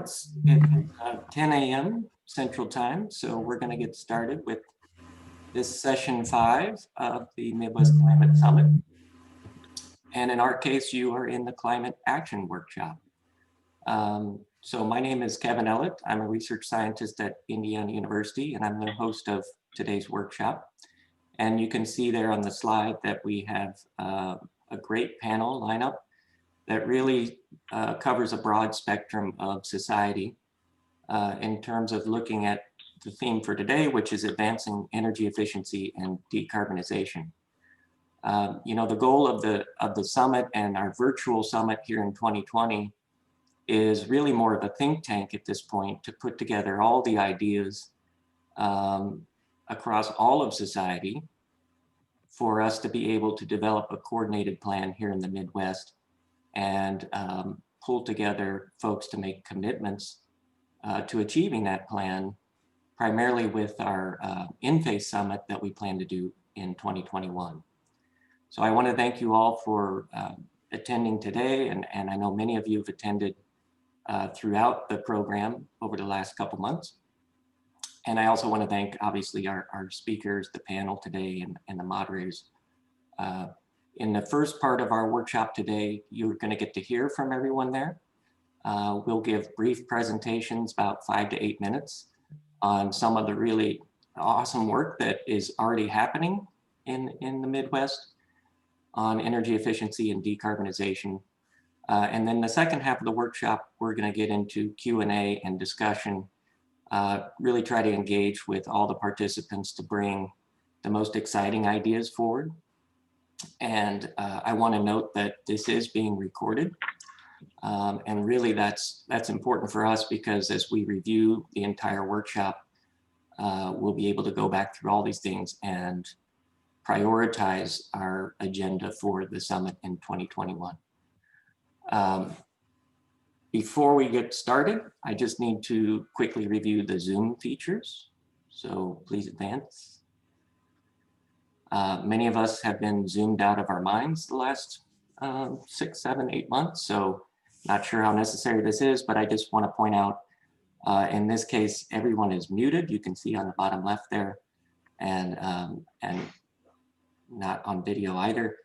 It's 10 a.m. Central Time, so we're going to get started with this session 5 of the Midwest Climate Summit. And in our case, you are in the Climate Action Workshop. So my name is Kevin Ellett. I'm a research scientist at Indiana University, and I'm the host of today's workshop. And you can see there on the slide that we have a great panel lineup that really covers a broad spectrum of society in terms of looking at the theme for today, which is advancing energy efficiency and decarbonization. You know, the goal of the summit and our virtual summit here in 2020 is really more of a think tank at this point to put together all the ideas across all of society for us to be able to develop a coordinated plan here in the Midwest and pull together folks to make commitments to achieving that plan, primarily with our in-phase summit that we plan to do in 2021. So I want to thank you all for attending today, and I know many of you have attended throughout the program over the last couple months. And I also want to thank, obviously, our speakers, the panel today, and the moderators. In the first part of our workshop today, you're going to get to hear from everyone there. We'll give brief presentations, about 5 to 8 minutes, on some of the really awesome work that is already happening in the Midwest on energy efficiency and decarbonization. And then the second half of the workshop, we're going to get into Q&A and discussion, really try to engage with all the participants to bring the most exciting ideas forward. And I want to note that this is being recorded. And really that's important for us because as we review the entire workshop, we'll be able to go back through all these things and prioritize our agenda for the summit in 2021. Before we get started, I just need to quickly review the Zoom features. So please advance. Many of us have been zoomed out of our minds the last 6, 7, 8 months. So not sure how necessary this is, but I just want to point out, in this case, everyone is muted. You can see on the bottom left there, and not on video either.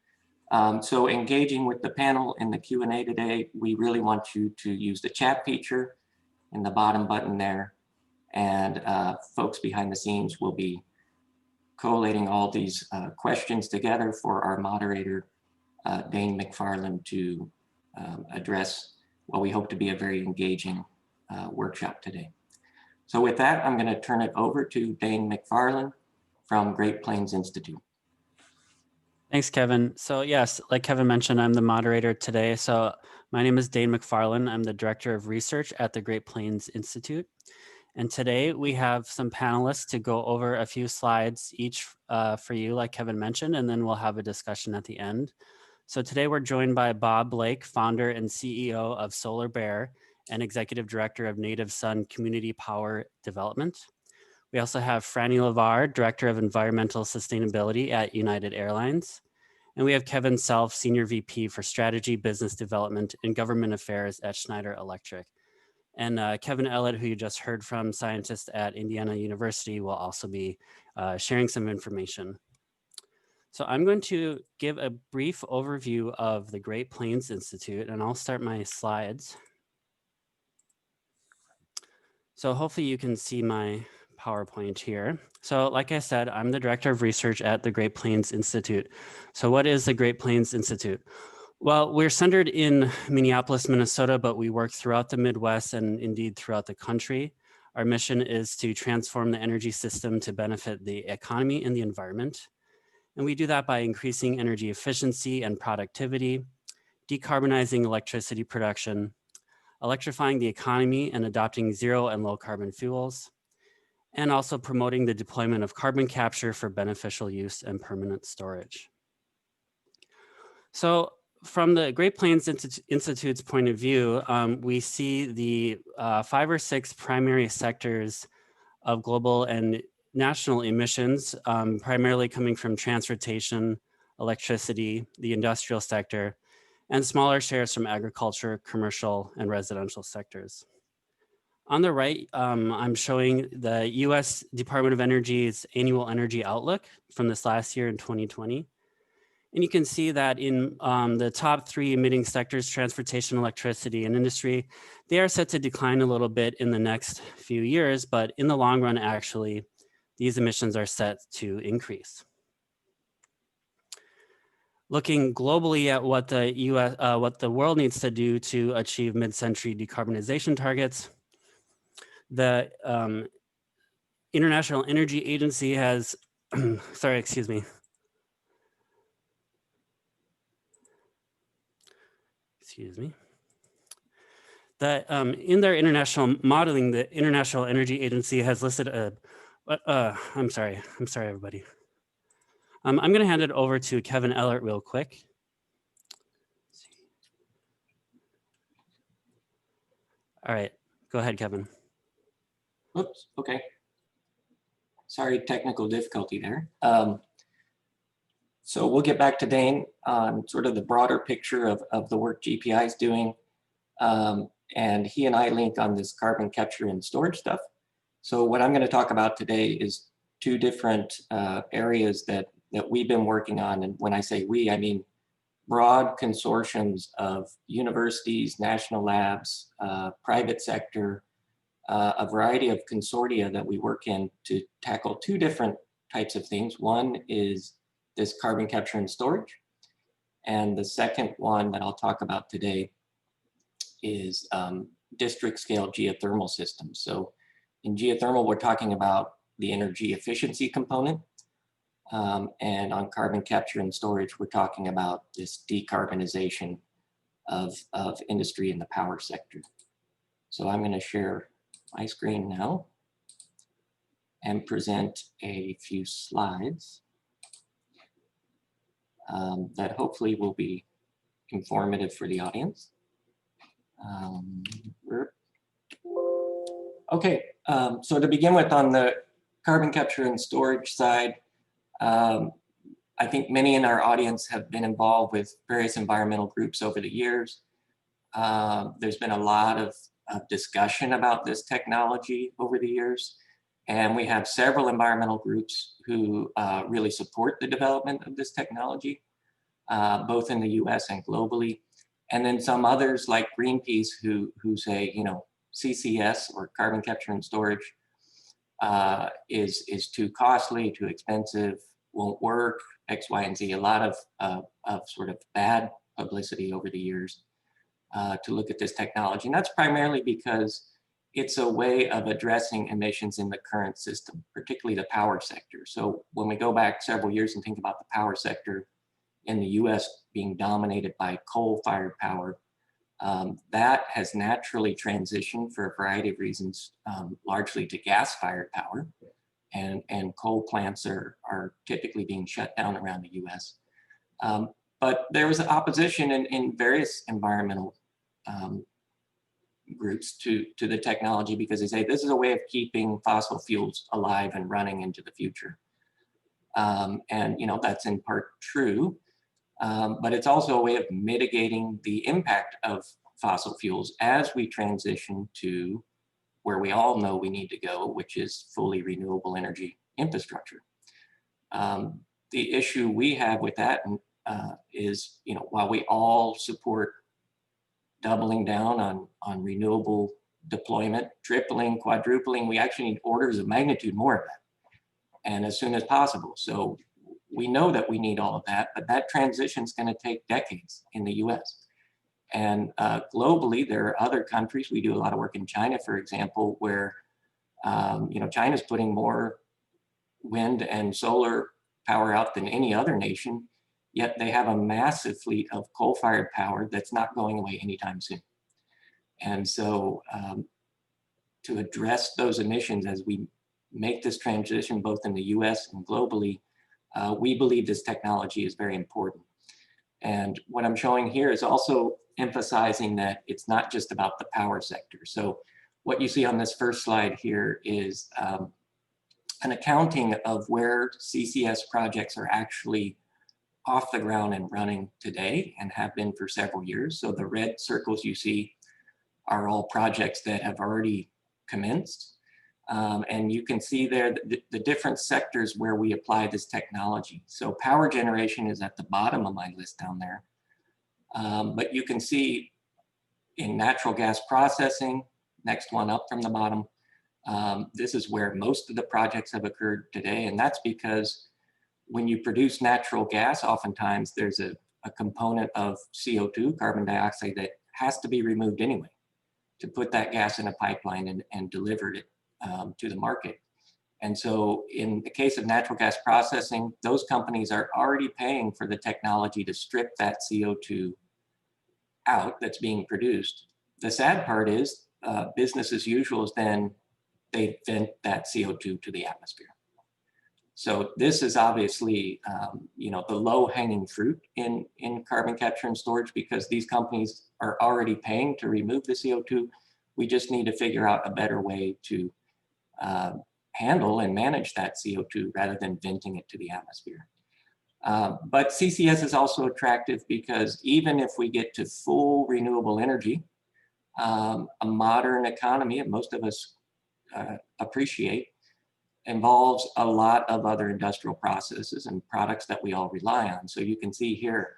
So engaging with the panel in the Q&A today, we really want you to use the chat feature in the bottom button there, and folks behind the scenes will be collating all these questions together for our moderator, Dane McFarland, to address what we hope to be a very engaging workshop today. So with that, I'm going to turn it over to Dane McFarland from Great Plains Institute. Thanks, Kevin. So yes, like Kevin mentioned, I'm the moderator today. So my name is Dane McFarland. I'm the Director of Research at the Great Plains Institute. And today we have some panelists to go over a few slides each for you, like Kevin mentioned, and then we'll have a discussion at the end. So today we're joined by Bob Blake, founder and CEO of Solar Bear and Executive Director of Native Sun Community Power Development. We also have Franny LeVar, Director of Environmental Sustainability at United Airlines. And we have Kevin Self, Senior VP for Strategy, Business Development, and Government Affairs at Schneider Electric. And Kevin Ellett, who you just heard from, scientist at Indiana University, will also be sharing some information. So I'm going to give a brief overview of the Great Plains Institute, and I'll start my slides. So hopefully you can see my PowerPoint here. So like I said, I'm the Director of Research at the Great Plains Institute. So what is the Great Plains Institute? Well, we're centered in Minneapolis, Minnesota, but we work throughout the Midwest and indeed throughout the country. Our mission is to transform the energy system to benefit the economy and the environment. And we do that by increasing energy efficiency and productivity, decarbonizing electricity production, electrifying the economy and adopting zero and low carbon fuels, and also promoting the deployment of carbon capture for beneficial use and permanent storage. So from the Great Plains Institute's point of view, we see the 5 or 6 primary sectors of global and national emissions, primarily coming from transportation, electricity, the industrial sector, and smaller shares from agriculture, commercial, and residential sectors. On the right, I'm showing the US Department of Energy's annual energy outlook from this last year in 2020. And you can see that in the top 3 emitting sectors, transportation, electricity, and industry, they are set to decline a little bit in the next few years, but in the long run, actually, these emissions are set to increase. Looking globally at what the world needs to do to achieve mid-century decarbonization targets, the International Energy Agency has, sorry, excuse me. Excuse me. That in their international modeling, the International Energy Agency has listed I'm sorry, everybody. I'm going to hand it over to Kevin Ellert real quick. All right, go ahead, Kevin. Oops, okay. Sorry, technical difficulty there. So we'll get back to Dane on sort of the broader picture of the work GPI is doing. And he and I link on this carbon capture and storage stuff. So what I'm going to talk about today is 2 different areas that we've been working on. And when I say we, I mean broad consortiums of universities, national labs, private sector, a variety of consortia that we work in to tackle 2 different types of things. One is this carbon capture and storage. And the second one that I'll talk about today is district scale geothermal systems. So in geothermal, we're talking about the energy efficiency component. And on carbon capture and storage, we're talking about this decarbonization of industry in the power sector. So I'm going to share my screen now and present a few slides that hopefully will be informative for the audience. Okay, so to begin with, on the carbon capture and storage side, I think many in our audience have been involved with various environmental groups over the years. There's been a lot of discussion about this technology over the years, and we have several environmental groups who really support the development of this technology, both in the US and globally. And then some others like Greenpeace who say, you know, CCS or carbon capture and storage is too costly, too expensive, won't work, X, Y, and Z. A lot of sort of bad publicity over the years to look at this technology. And that's primarily because it's a way of addressing emissions in the current system, particularly the power sector. So when we go back several years and think about the power sector in the US being dominated by coal-fired power, that has naturally transitioned for a variety of reasons, largely to gas-fired power. And coal plants are typically being shut down around the US. But there was opposition in various environmental groups to the technology because they say this is a way of keeping fossil fuels alive and running into the future. And you know, that's in part true, but it's also a way of mitigating the impact of fossil fuels as we transition to where we all know we need to go, which is fully renewable energy infrastructure. The issue we have with that is, you know, while we all support doubling down on renewable deployment, tripling, quadrupling, we actually need orders of magnitude more of that, and as soon as possible. So we know that we need all of that, but that transition is going to take decades in the US. And globally, there are other countries. We do a lot of work in China, for example, where you know, China's putting more wind and solar power out than any other nation, yet they have a massive fleet of coal-fired power that's not going away anytime soon. And so to address those emissions as we make this transition both in the US and globally, we believe this technology is very important. And what I'm showing here is also emphasizing that it's not just about the power sector. So what you see on this first slide here is an accounting of where CCS projects are actually off the ground and running today and have been for several years. So the red circles you see are all projects that have already commenced. And you can see there the different sectors where we apply this technology. So power generation is at the bottom of my list down there. But you can see in natural gas processing, next one up from the bottom, this is where most of the projects have occurred today. And that's because when you produce natural gas, oftentimes there's a component of CO2, carbon dioxide, that has to be removed anyway to put that gas in a pipeline and deliver it to the market. And so in the case of natural gas processing, those companies are already paying for the technology to strip that CO2 out that's being produced. The sad part is business as usual is then they vent that CO2 to the atmosphere. So this is obviously, the low-hanging fruit in carbon capture and storage, because these companies are already paying to remove the CO2. We just need to figure out a better way to handle and manage that CO2 rather than venting it to the atmosphere. But CCS is also attractive because even if we get to full renewable energy, a modern economy, and most of us appreciate, involves a lot of other industrial processes and products that we all rely on. So you can see here,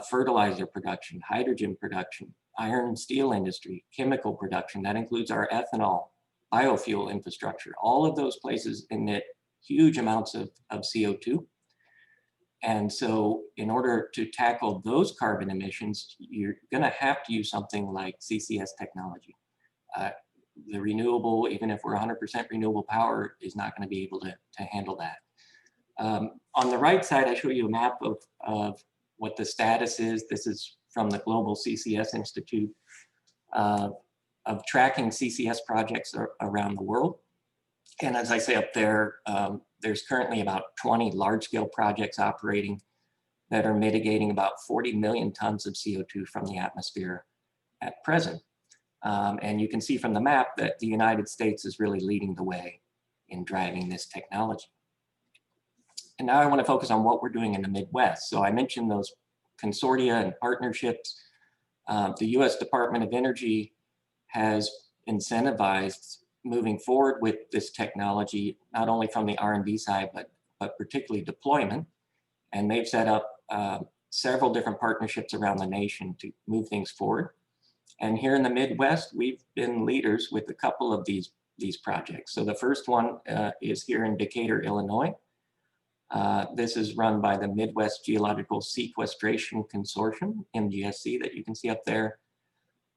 fertilizer production, hydrogen production, iron and steel industry, chemical production, that includes our ethanol, biofuel infrastructure. All of those places emit huge amounts of CO2. And so in order to tackle those carbon emissions, you're gonna have to use something like CCS technology. The renewable, even if we're 100% renewable power, is not going to be able to handle that. On the right side, I show you a map of what the status is. This is from the Global CCS Institute of tracking CCS projects around the world. And as I say up there, there's currently about 20 large-scale projects operating that are mitigating about 40 million tons of CO2 from the atmosphere at present. And you can see from the map that the United States is really leading the way in driving this technology. And now I want to focus on what we're doing in the Midwest. So I mentioned those consortia and partnerships. The US Department of Energy has incentivized moving forward with this technology, not only from the R&D side, but particularly deployment. And they've set up several different partnerships around the nation to move things forward. And here in the Midwest, we've been leaders with a couple of these projects. So the first one is here in Decatur, Illinois. This is run by the Midwest Geological Sequestration Consortium, MGSC, that you can see up there.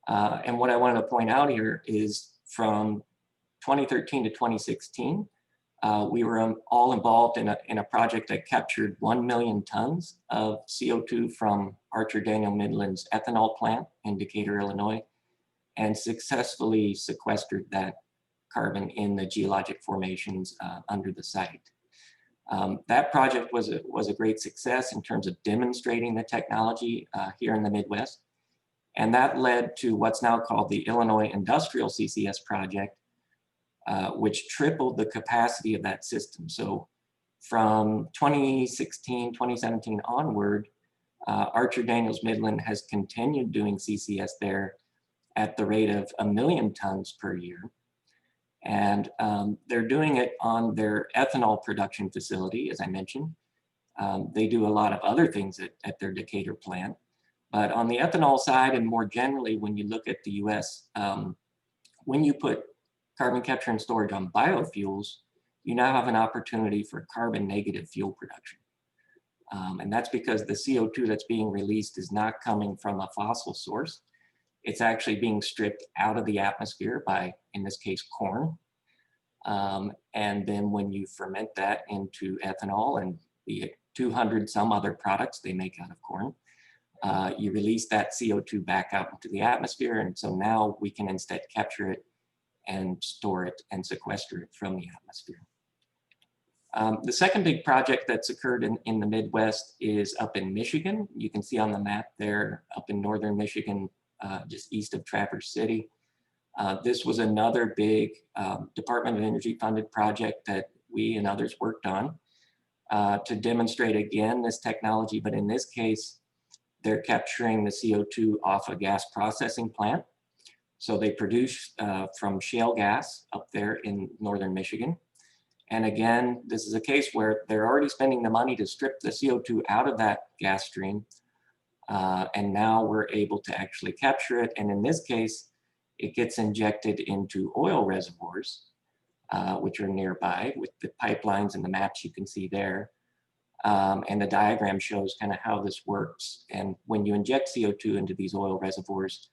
And what I wanted to point out here is from 2013 to 2016, we were all involved in a project that captured 1 million tons of CO2 from Archer Daniel Midland's ethanol plant in Decatur, Illinois, and successfully sequestered that carbon in the geologic formations under the site. That project was a great success in terms of demonstrating the technology here in the Midwest. And that led to what's now called the Illinois Industrial CCS Project, which tripled the capacity of that system. So from 2016, 2017 onward, Archer Daniels Midland has continued doing CCS there at the rate of 1 million tons per year. And they're doing it on their ethanol production facility, as I mentioned. They do a lot of other things at their Decatur plant. But on the ethanol side, and more generally, when you look at the US, when you put carbon capture and storage on biofuels, you now have an opportunity for carbon negative fuel production. And that's because the CO2 that's being released is not coming from a fossil source. It's actually being stripped out of the atmosphere by, in this case, corn. And then when you ferment that into ethanol and the 200 some other products they make out of corn, you release that CO2 back out into the atmosphere. And so now we can instead capture it and store it and sequester it from the atmosphere. The second big project that's occurred in the Midwest is up in Michigan. You can see on the map there, up in northern Michigan, just east of Traverse City. This was another big Department of Energy funded project that we and others worked on to demonstrate again this technology, but in this case, they're capturing the CO2 off a gas processing plant. So they produce from shale gas up there in northern Michigan. And again, this is a case where they're already spending the money to strip the CO2 out of that gas stream. And now we're able to actually capture it. And in this case, it gets injected into oil reservoirs, which are nearby with the pipelines and the maps you can see there. And the diagram shows kind of how this works. And when you inject CO2 into these oil reservoirs,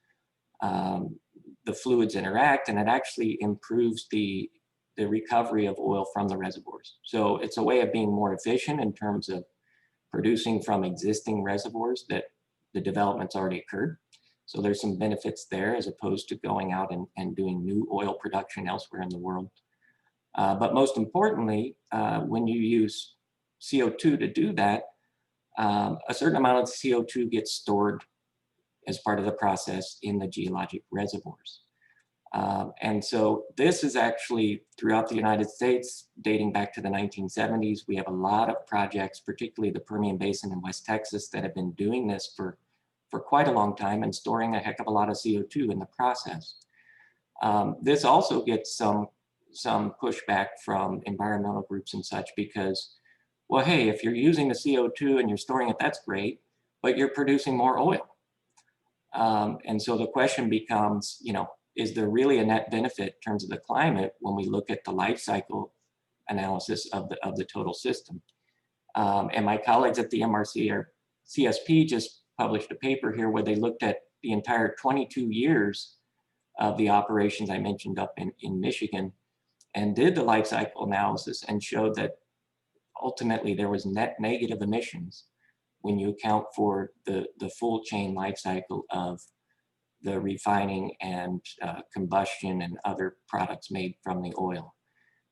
the fluids interact, and it actually improves the recovery of oil from the reservoirs. So it's a way of being more efficient in terms of producing from existing reservoirs that the development's already occurred. So there's some benefits there as opposed to going out and doing new oil production elsewhere in the world. But most importantly, when you use CO2 to do that, a certain amount of CO2 gets stored as part of the process in the geologic reservoirs. And so this is actually throughout the United States, dating back to the 1970s. We have a lot of projects, particularly the Permian Basin in West Texas, that have been doing this for quite a long time and storing a heck of a lot of CO2 in the process. This also gets some pushback from environmental groups and such because, well, hey, if you're using the CO2 and you're storing it, that's great, but you're producing more oil. And so the question becomes, you know, is there really a net benefit in terms of the climate when we look at the life cycle analysis of the total system? And my colleagues at the MRC or CSP just published a paper here where they looked at the entire 22 years of the operations I mentioned up in Michigan and did the life cycle analysis and showed that ultimately there was net negative emissions when you account for the full chain life cycle of the refining and combustion and other products made from the oil.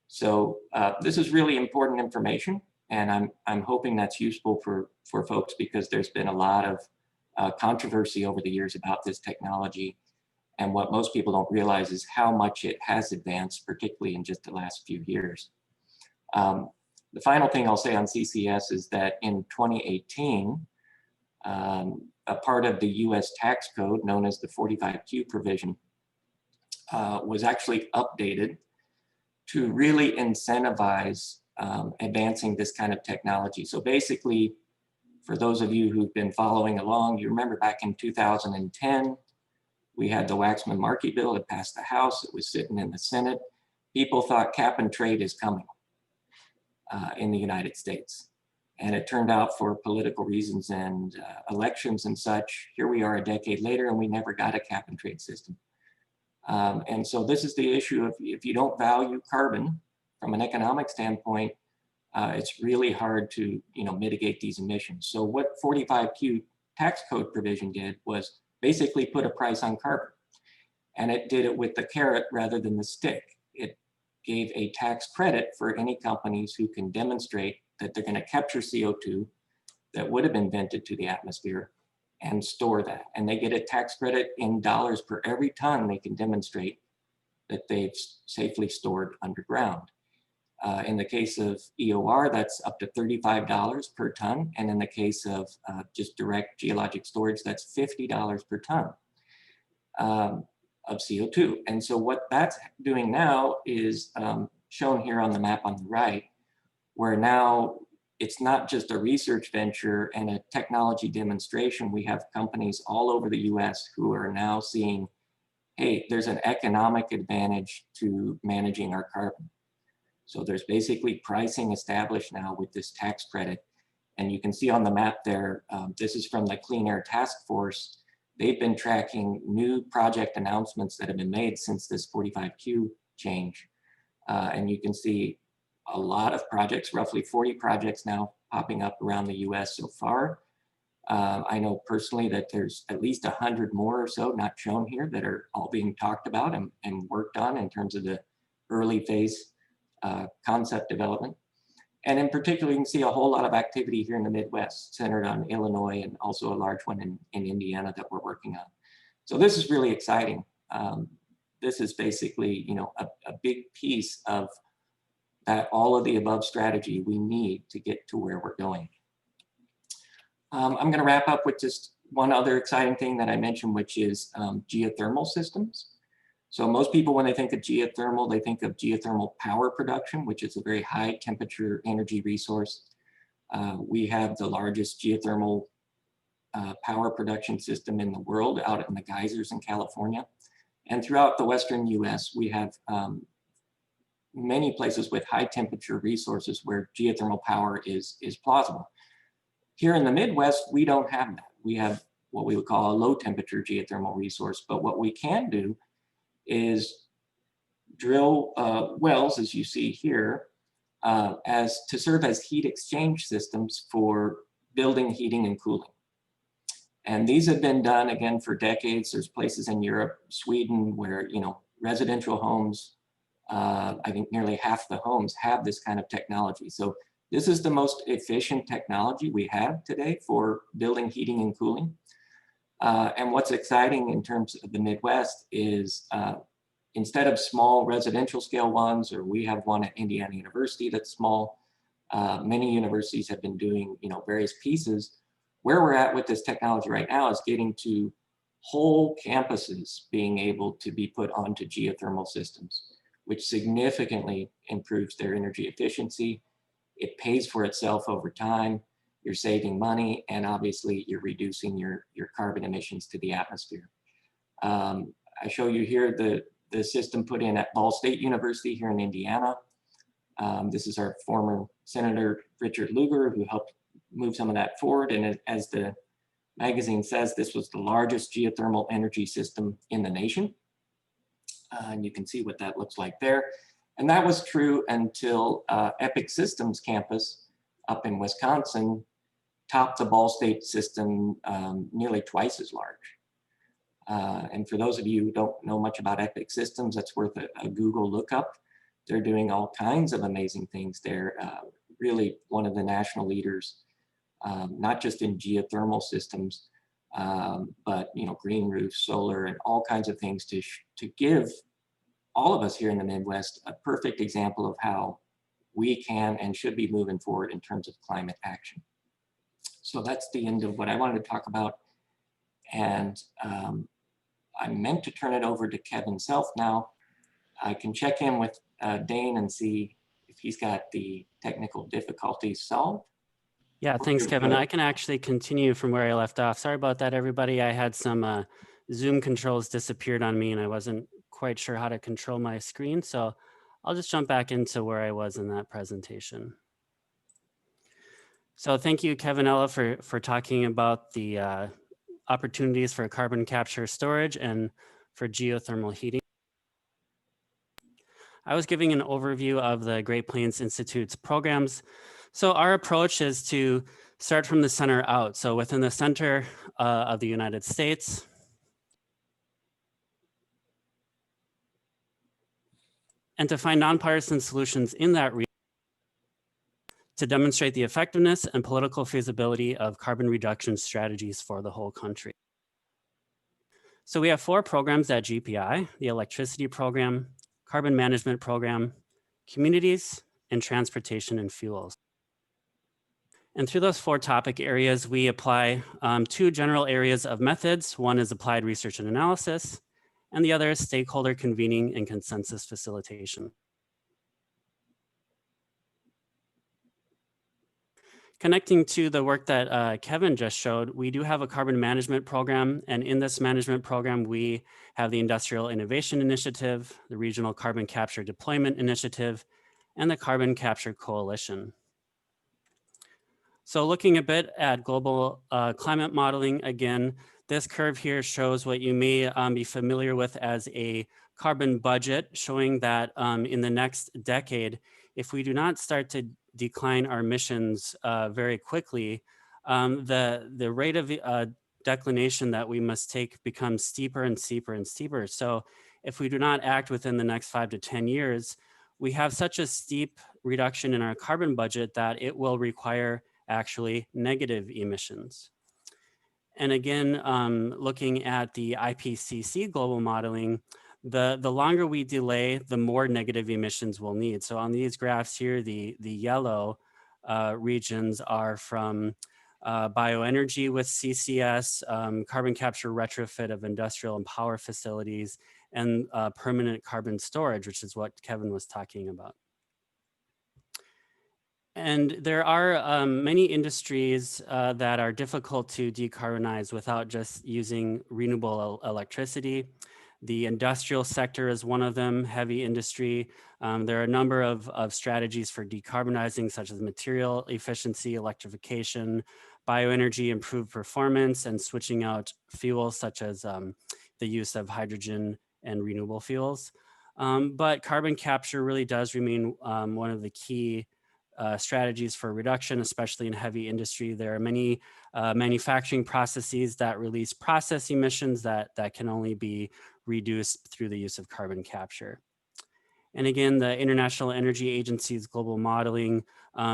So this is really important information, and I'm hoping that's useful for folks because there's been a lot of controversy over the years about this technology. And what most people don't realize is how much it has advanced, particularly in just the last few years. The final thing I'll say on CCS is that in 2018, a part of the US tax code known as the 45Q provision was actually updated to really incentivize advancing this kind of technology. So basically, for those of you who've been following along, you remember back in 2010, we had the Waxman-Markey bill that passed the House. It was sitting in the Senate. People thought cap and trade is coming in the United States. And it turned out for political reasons and elections and such, here we are a decade later and we never got a cap and trade system. And so this is the issue of if you don't value carbon from an economic standpoint, it's really hard to mitigate these emissions. So what 45Q tax code provision did was basically put a price on carbon. And it did it with the carrot rather than the stick. It gave a tax credit for any companies who can demonstrate that they're going to capture CO2 that would have been vented to the atmosphere and store that. And they get a tax credit in dollars per every ton they can demonstrate that they've safely stored underground. In the case of EOR, that's up to $35 per ton. And in the case of just direct geologic storage, that's $50 per ton of CO2. And so what that's doing now is shown here on the map on the right, where now it's not just a research venture and a technology demonstration. We have companies all over the US who are now seeing, hey, there's an economic advantage to managing our carbon. So there's basically pricing established now with this tax credit. And you can see on the map there, this is from the Clean Air Task Force. They've been tracking new project announcements that have been made since this 45Q change. And you can see a lot of projects, roughly 40 projects now popping up around the US so far. I know personally that there's at least 100 more or so not shown here that are all being talked about and worked on in terms of the early phase concept development. And in particular, you can see a whole lot of activity here in the Midwest centered on Illinois and also a large one in Indiana that we're working on. So this is really exciting. This is basically, a big piece of that all of the above strategy we need to get to where we're going. I'm going to wrap up with just one other exciting thing that I mentioned, which is geothermal systems. So most people, when they think of geothermal, they think of geothermal power production, which is a very high temperature energy resource. We have the largest geothermal power production system in the world out in the geysers in California. And throughout the Western US, we have many places with high temperature resources where geothermal power is plausible. Here in the Midwest, we don't have that. We have what we would call a low temperature geothermal resource, but what we can do is drill wells, as you see here, as to serve as heat exchange systems for building heating and cooling. And these have been done again for decades. There's places in Europe, Sweden, where residential homes, I think nearly half the homes have this kind of technology. So this is the most efficient technology we have today for building heating and cooling. And what's exciting in terms of the Midwest is instead of small residential scale ones, or we have one at Indiana University that's small, many universities have been doing various pieces. Where we're at with this technology right now is getting to whole campuses being able to be put onto geothermal systems, which significantly improves their energy efficiency. It pays for itself over time. You're saving money, and obviously you're reducing your carbon emissions to the atmosphere. I show you here the system put in at Ball State University here in Indiana. This is our former Senator Richard Lugar, who helped move some of that forward. And as the magazine says, this was the largest geothermal energy system in the nation. And you can see what that looks like there. And that was true until Epic Systems campus up in Wisconsin topped the Ball State system nearly twice as large. And for those of you who don't know much about Epic Systems, that's worth a Google lookup. They're doing all kinds of amazing things. They're really one of the national leaders, not just in geothermal systems, but green roofs, solar, and all kinds of things to give all of us here in the Midwest a perfect example of how we can and should be moving forward in terms of climate action. So that's the end of what I wanted to talk about. And I meant to turn it over to Kevin Self now. I can check in with Dane and see if he's got the technical difficulties solved. Yeah, thanks, Kevin. I can actually continue from where I left off. Sorry about that, everybody. I had some Zoom controls disappeared on me, and I wasn't quite sure how to control my screen. So I'll just jump back into where I was in that presentation. So thank you, Kevin Ella, for talking about the opportunities for carbon capture storage and for geothermal heating. I was giving an overview of the Great Plains Institute's programs. So our approach is to start from the center out. So within the center of the United States, and to find nonpartisan solutions in that region to demonstrate the effectiveness and political feasibility of carbon reduction strategies for the whole country. So we have 4 programs at GPI: the electricity program, carbon management program, communities, and transportation and fuels. And through those 4 topic areas, we apply 2 general areas of methods. One is applied research and analysis, and the other is stakeholder convening and consensus facilitation. Connecting to the work that Kevin just showed, we do have a carbon management program. And in this management program, we have the Industrial Innovation Initiative, the Regional Carbon Capture Deployment Initiative, and the Carbon Capture Coalition. So looking a bit at global climate modeling, again, this curve here shows what you may be familiar with as a carbon budget, showing that in the next decade, if we do not start to decline our emissions very quickly, the rate of declination that we must take becomes steeper and steeper and steeper. So if we do not act within the next 5 to 10 years, we have such a steep reduction in our carbon budget that it will require actually negative emissions. And again, looking at the IPCC global modeling, the longer we delay, the more negative emissions we'll need. So on these graphs here, the yellow regions are from bioenergy with CCS, carbon capture retrofit of industrial and power facilities, and permanent carbon storage, which is what Kevin was talking about. And there are many industries that are difficult to decarbonize without just using renewable electricity. The industrial sector is one of them, heavy industry. There are a number of strategies for decarbonizing, such as material efficiency, electrification, bioenergy, improved performance, and switching out fuels such as the use of hydrogen and renewable fuels. But carbon capture really does remain one of the key strategies for reduction, especially in heavy industry. There are many manufacturing processes that release process emissions that can only be reduced through the use of carbon capture. And again, the International Energy Agency's global modeling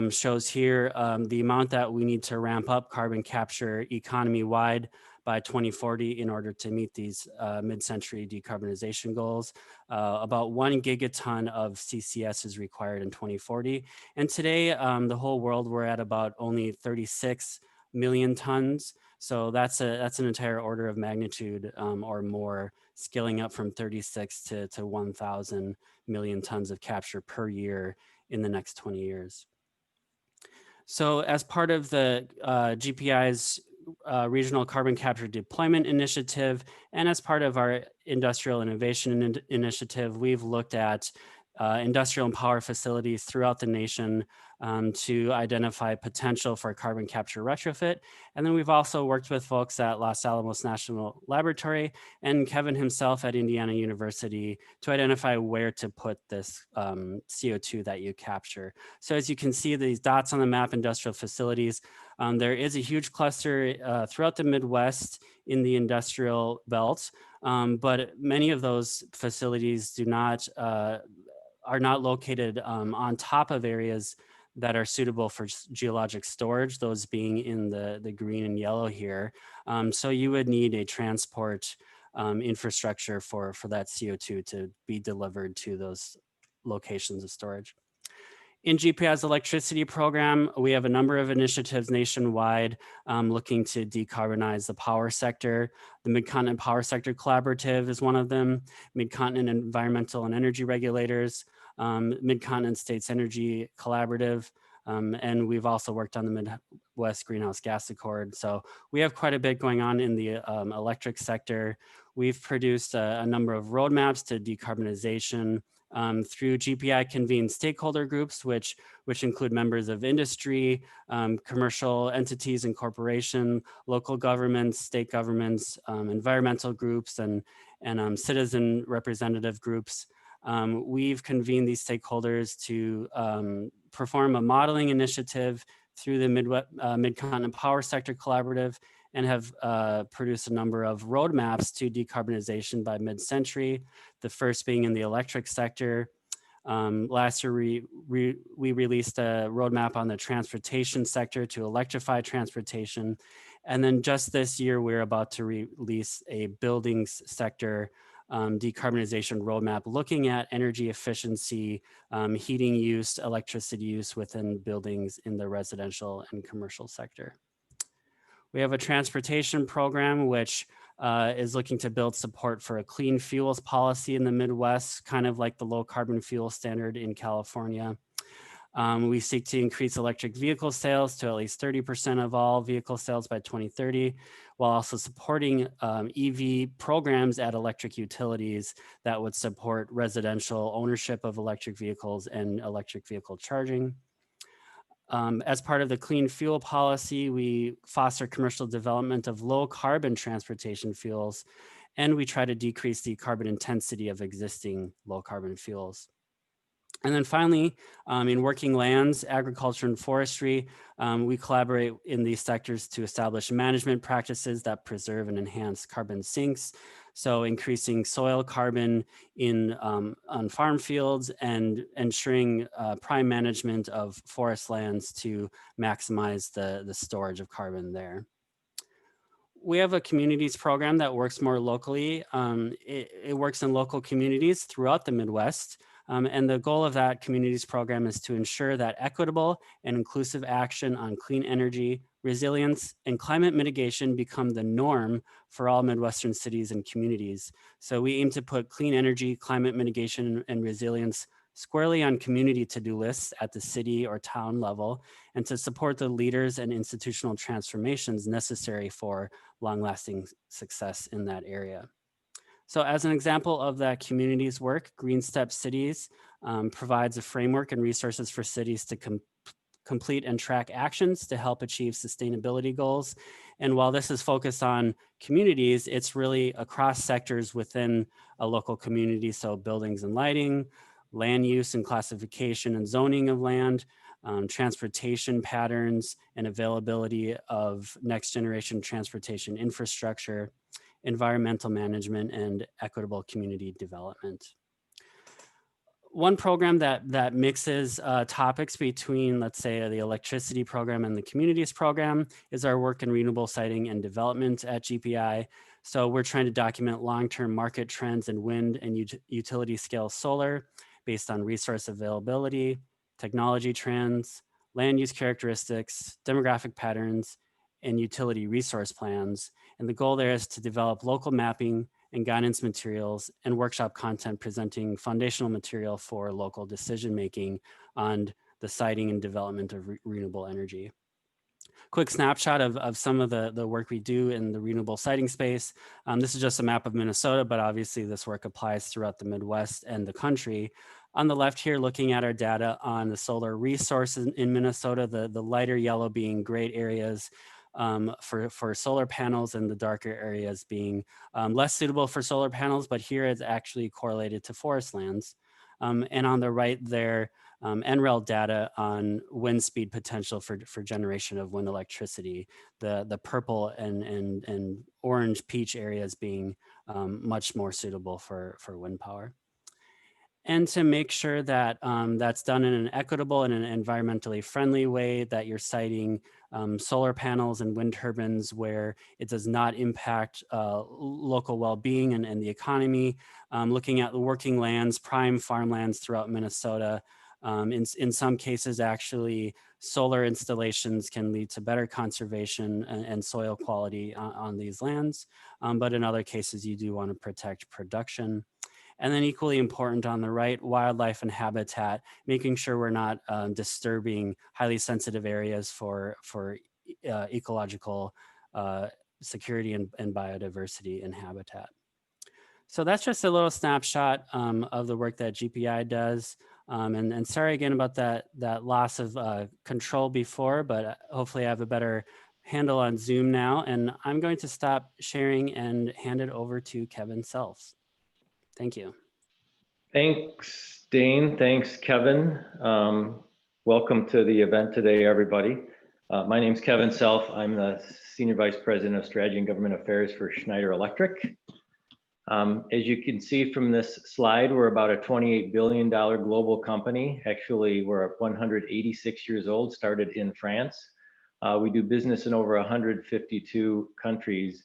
shows here the amount that we need to ramp up carbon capture economy-wide by 2040 in order to meet these mid-century decarbonization goals. About 1 gigaton of CCS is required in 2040. And today, the whole world, we're at about only 36 million tons. So that's an entire order of magnitude or more, scaling up from 36 to 1,000 million tons of capture per year in the next 20 years. So as part of the GPI's Regional Carbon Capture Deployment Initiative, and as part of our Industrial Innovation Initiative, we've looked at industrial and power facilities throughout the nation to identify potential for carbon capture retrofit. And then we've also worked with folks at Los Alamos National Laboratory and Kevin himself at Indiana University to identify where to put this CO2 that you capture. So as you can see, these dots on the map, industrial facilities, there is a huge cluster throughout the Midwest in the industrial belt, but many of those facilities are not located on top of areas that are suitable for geologic storage, those being in the green and yellow here. So you would need a transport infrastructure for that CO2 to be delivered to those locations of storage. In GPI's electricity program, we have a number of initiatives nationwide looking to decarbonize the power sector. The Mid-Continent Power Sector Collaborative is one of them, Mid-Continent Environmental and Energy Regulators, Mid-Continent States Energy Collaborative, and we've also worked on the Midwest Greenhouse Gas Accord. So we have quite a bit going on in the electric sector. We've produced a number of roadmaps to decarbonization through GPI convened stakeholder groups, which include members of industry, commercial entities and corporation, local governments, state governments, environmental groups, and citizen representative groups. We've convened these stakeholders to perform a modeling initiative through the Mid-Continent Power Sector Collaborative and have produced a number of roadmaps to decarbonization by mid-century, the first being in the electric sector. Last year, we released a roadmap on the transportation sector to electrify transportation. And then just this year, we're about to release a buildings sector decarbonization roadmap looking at energy efficiency, heating use, electricity use within buildings in the residential and commercial sector. We have a transportation program which is looking to build support for a clean fuels policy in the Midwest, kind of like the low carbon fuel standard in California. We seek to increase electric vehicle sales to at least 30% of all vehicle sales by 2030, while also supporting EV programs at electric utilities that would support residential ownership of electric vehicles and electric vehicle charging. As part of the clean fuel policy, we foster commercial development of low carbon transportation fuels, and we try to decrease the carbon intensity of existing low carbon fuels. And then finally, in working lands, agriculture and forestry, we collaborate in these sectors to establish management practices that preserve and enhance carbon sinks. So increasing soil carbon on farm fields and ensuring prime management of forest lands to maximize the storage of carbon there. We have a communities program that works more locally. It works in local communities throughout the Midwest. And the goal of that communities program is to ensure that equitable and inclusive action on clean energy, resilience, and climate mitigation become the norm for all Midwestern cities and communities. So we aim to put clean energy, climate mitigation, and resilience squarely on community to-do lists at the city or town level, and to support the leaders and institutional transformations necessary for long-lasting success in that area. So as an example of that community's work, Green Step Cities provides a framework and resources for cities to complete and track actions to help achieve sustainability goals. And while this is focused on communities, it's really across sectors within a local community. So buildings and lighting, land use and classification and zoning of land, transportation patterns and availability of next generation transportation infrastructure, environmental management, and equitable community development. One program that mixes topics between, let's say, the electricity program and the communities program is our work in renewable siting and development at GPI. So we're trying to document long-term market trends in wind and utility scale solar based on resource availability, technology trends, land use characteristics, demographic patterns, and utility resource plans. And the goal there is to develop local mapping and guidance materials and workshop content presenting foundational material for local decision-making on the siting and development of renewable energy. Quick snapshot of some of the work we do in the renewable siting space. This is just a map of Minnesota, but obviously this work applies throughout the Midwest and the country. On the left here, looking at our data on the solar resources in Minnesota, the lighter yellow being great areas for solar panels, and the darker areas being less suitable for solar panels, but here it's actually correlated to forest lands. And on the right there, NREL data on wind speed potential for generation of wind electricity, the purple and orange peach areas being much more suitable for wind power. And to make sure that that's done in an equitable and an environmentally friendly way, that you're siting solar panels and wind turbines where it does not impact local well-being and the economy, looking at the working lands, prime farmlands throughout Minnesota. In some cases, actually, solar installations can lead to better conservation and soil quality on these lands. But in other cases, you do want to protect production. And then equally important on the right, wildlife and habitat, making sure we're not disturbing highly sensitive areas for ecological security and biodiversity and habitat. So that's just a little snapshot of the work that GPI does. And sorry again about that loss of control before, but hopefully I have a better handle on Zoom now. And I'm going to stop sharing and hand it over to Kevin Selfs. Thank you. Thanks, Dane. Thanks, Kevin. Welcome to the event today, everybody. My name is Kevin Self. I'm the Senior Vice President of Strategy and Government Affairs for Schneider Electric. As you can see from this slide, we're about a $28 billion global company. Actually, we're 186 years old, started in France. We do business in over 152 countries.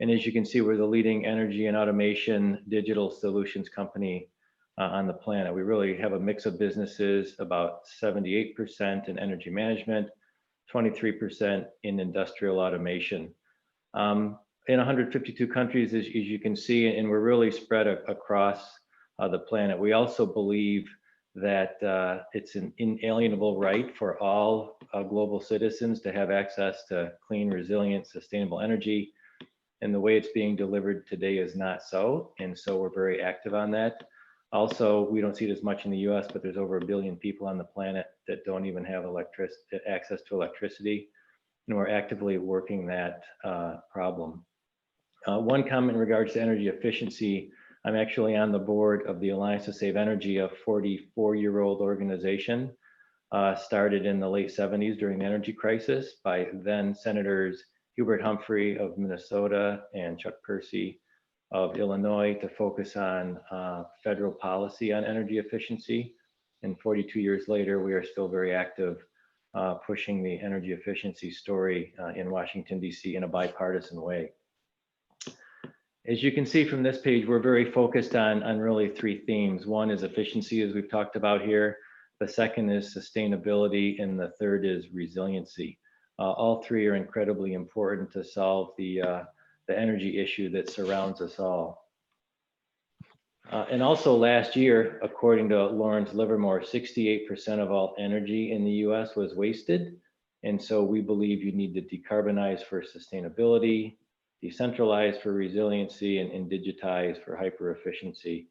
And as you can see, we're the leading energy and automation digital solutions company on the planet. We really have a mix of businesses, about 78% in energy management, 23% in industrial automation. In 152 countries, as you can see, and we're really spread across the planet. We also believe that it's an inalienable right for all global citizens to have access to clean, resilient, sustainable energy. And the way it's being delivered today is not so. And so we're very active on that. Also, we don't see it as much in the US, but there's over 1 billion people on the planet that don't even have access to electricity. And we're actively working that problem. One comment in regards to energy efficiency, I'm actually on the board of the Alliance to Save Energy, a 44-year-old organization, started in the late 70s during the energy crisis by then Senators Hubert Humphrey of Minnesota and Chuck Percy of Illinois to focus on federal policy on energy efficiency. And 42 years later, we are still very active pushing the energy efficiency story in Washington, DC in a bipartisan way. As you can see from this page, we're very focused on really 3 themes. One is efficiency, as we've talked about here. The second is sustainability, and the third is resiliency. All three are incredibly important to solve the energy issue that surrounds us all. And also last year, according to Lawrence Livermore, 68% of all energy in the US was wasted. And so we believe you need to decarbonize for sustainability, decentralize for resiliency, and digitize for hyper efficiency.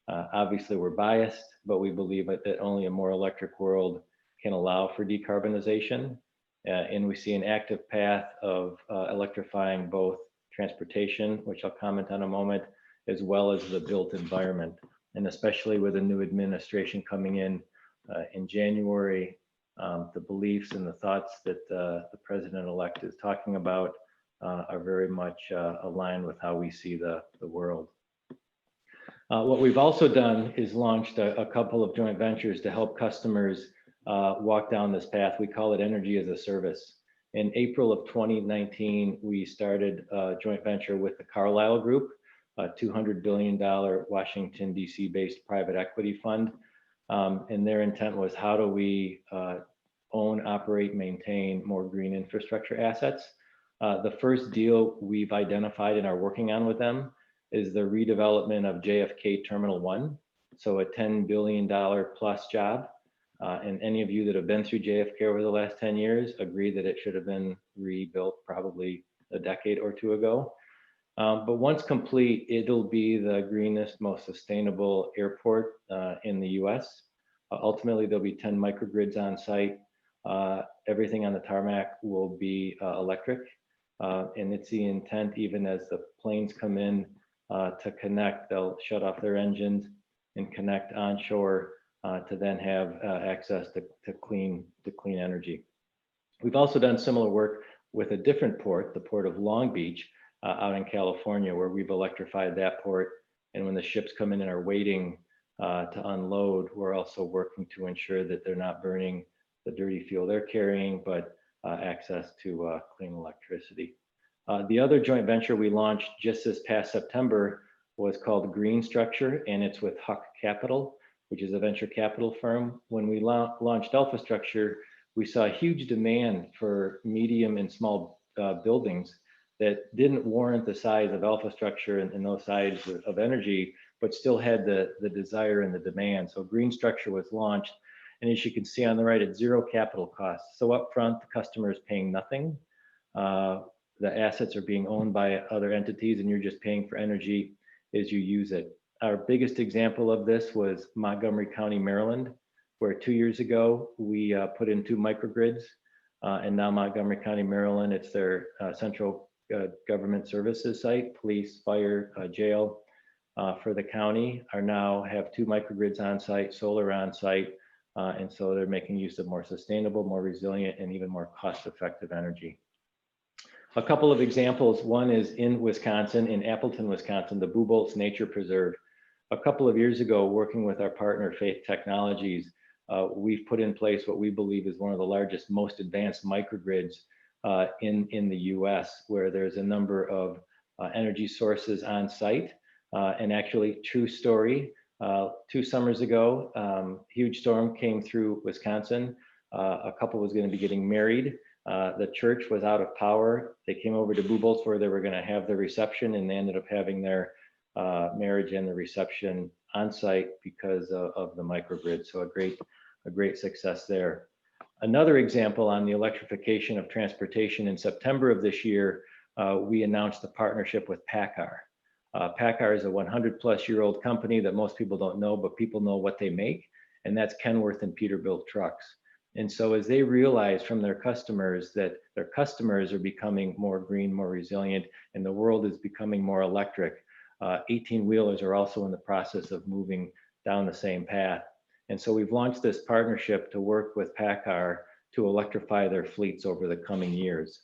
Obviously, we're biased, but we believe that only a more electric world can allow for decarbonization. And we see an active path of electrifying both transportation, which I'll comment on in a moment, as well as the built environment. And especially with a new administration coming in January, the beliefs and the thoughts that the president-elect is talking about are very much aligned with how we see the world. What we've also done is launched a couple of joint ventures to help customers walk down this path. We call it Energy as a Service. In April of 2019, we started a joint venture with the Carlyle Group, a $200 billion Washington, D.C. based private equity fund. And their intent was, how do we own, operate, maintain more green infrastructure assets? The first deal we've identified and are working on with them is the redevelopment of JFK Terminal 1. So a $10 billion plus job. And any of you that have been through JFK over the last 10 years agree that it should have been rebuilt probably a decade or two ago. But once complete, it'll be the greenest, most sustainable airport in the US. Ultimately, there'll be 10 microgrids on site. Everything on the tarmac will be electric. And it's the intent, even as the planes come in to connect, they'll shut off their engines and connect onshore to then have access to clean energy. We've also done similar work with a different port, the Port of Long Beach, out in California, where we've electrified that port. And when the ships come in and are waiting to unload, we're also working to ensure that they're not burning the dirty fuel they're carrying, but access to clean electricity. The other joint venture we launched just this past September was called Green Structure, and it's with Huck Capital, which is a venture capital firm. When we launched Alpha Structure, we saw a huge demand for medium and small buildings that didn't warrant the size of Alpha Structure and those size of energy, but still had the desire and the demand. So Green Structure was launched, and as you can see on the right, it's zero capital costs. So up front, the customer is paying nothing. The assets are being owned by other entities, and you're just paying for energy as you use it. Our biggest example of this was Montgomery County, Maryland, where 2 years ago, we put in 2 microgrids, and now Montgomery County, Maryland, it's their central government services site, police, fire, jail for the county are now have 2 microgrids on site, solar on site, and so they're making use of more sustainable, more resilient, and even more cost-effective energy. A couple of examples. One is in Wisconsin, in Appleton, Wisconsin, the Bubolz Nature Preserve. A couple of years ago, working with our partner Faith Technologies, we've put in place what we believe is one of the largest, most advanced microgrids in the US, where there's a number of energy sources on site. And actually, true story, 2 summers ago, huge storm came through Wisconsin. A couple was going to be getting married. The church was out of power. They came over to Bubolz where they were going to have their reception, and they ended up having their marriage and the reception on site because of the microgrid. So a great success there. Another example on the electrification of transportation, in September of this year, we announced a partnership with PACCAR. PACCAR is a 100-plus-year-old company that most people don't know, but people know what they make, and that's Kenworth and Peterbilt trucks. And so as they realize from their customers that their customers are becoming more green, more resilient, and the world is becoming more electric, 18-wheelers are also in the process of moving down the same path. And so we've launched this partnership to work with PACCAR to electrify their fleets over the coming years.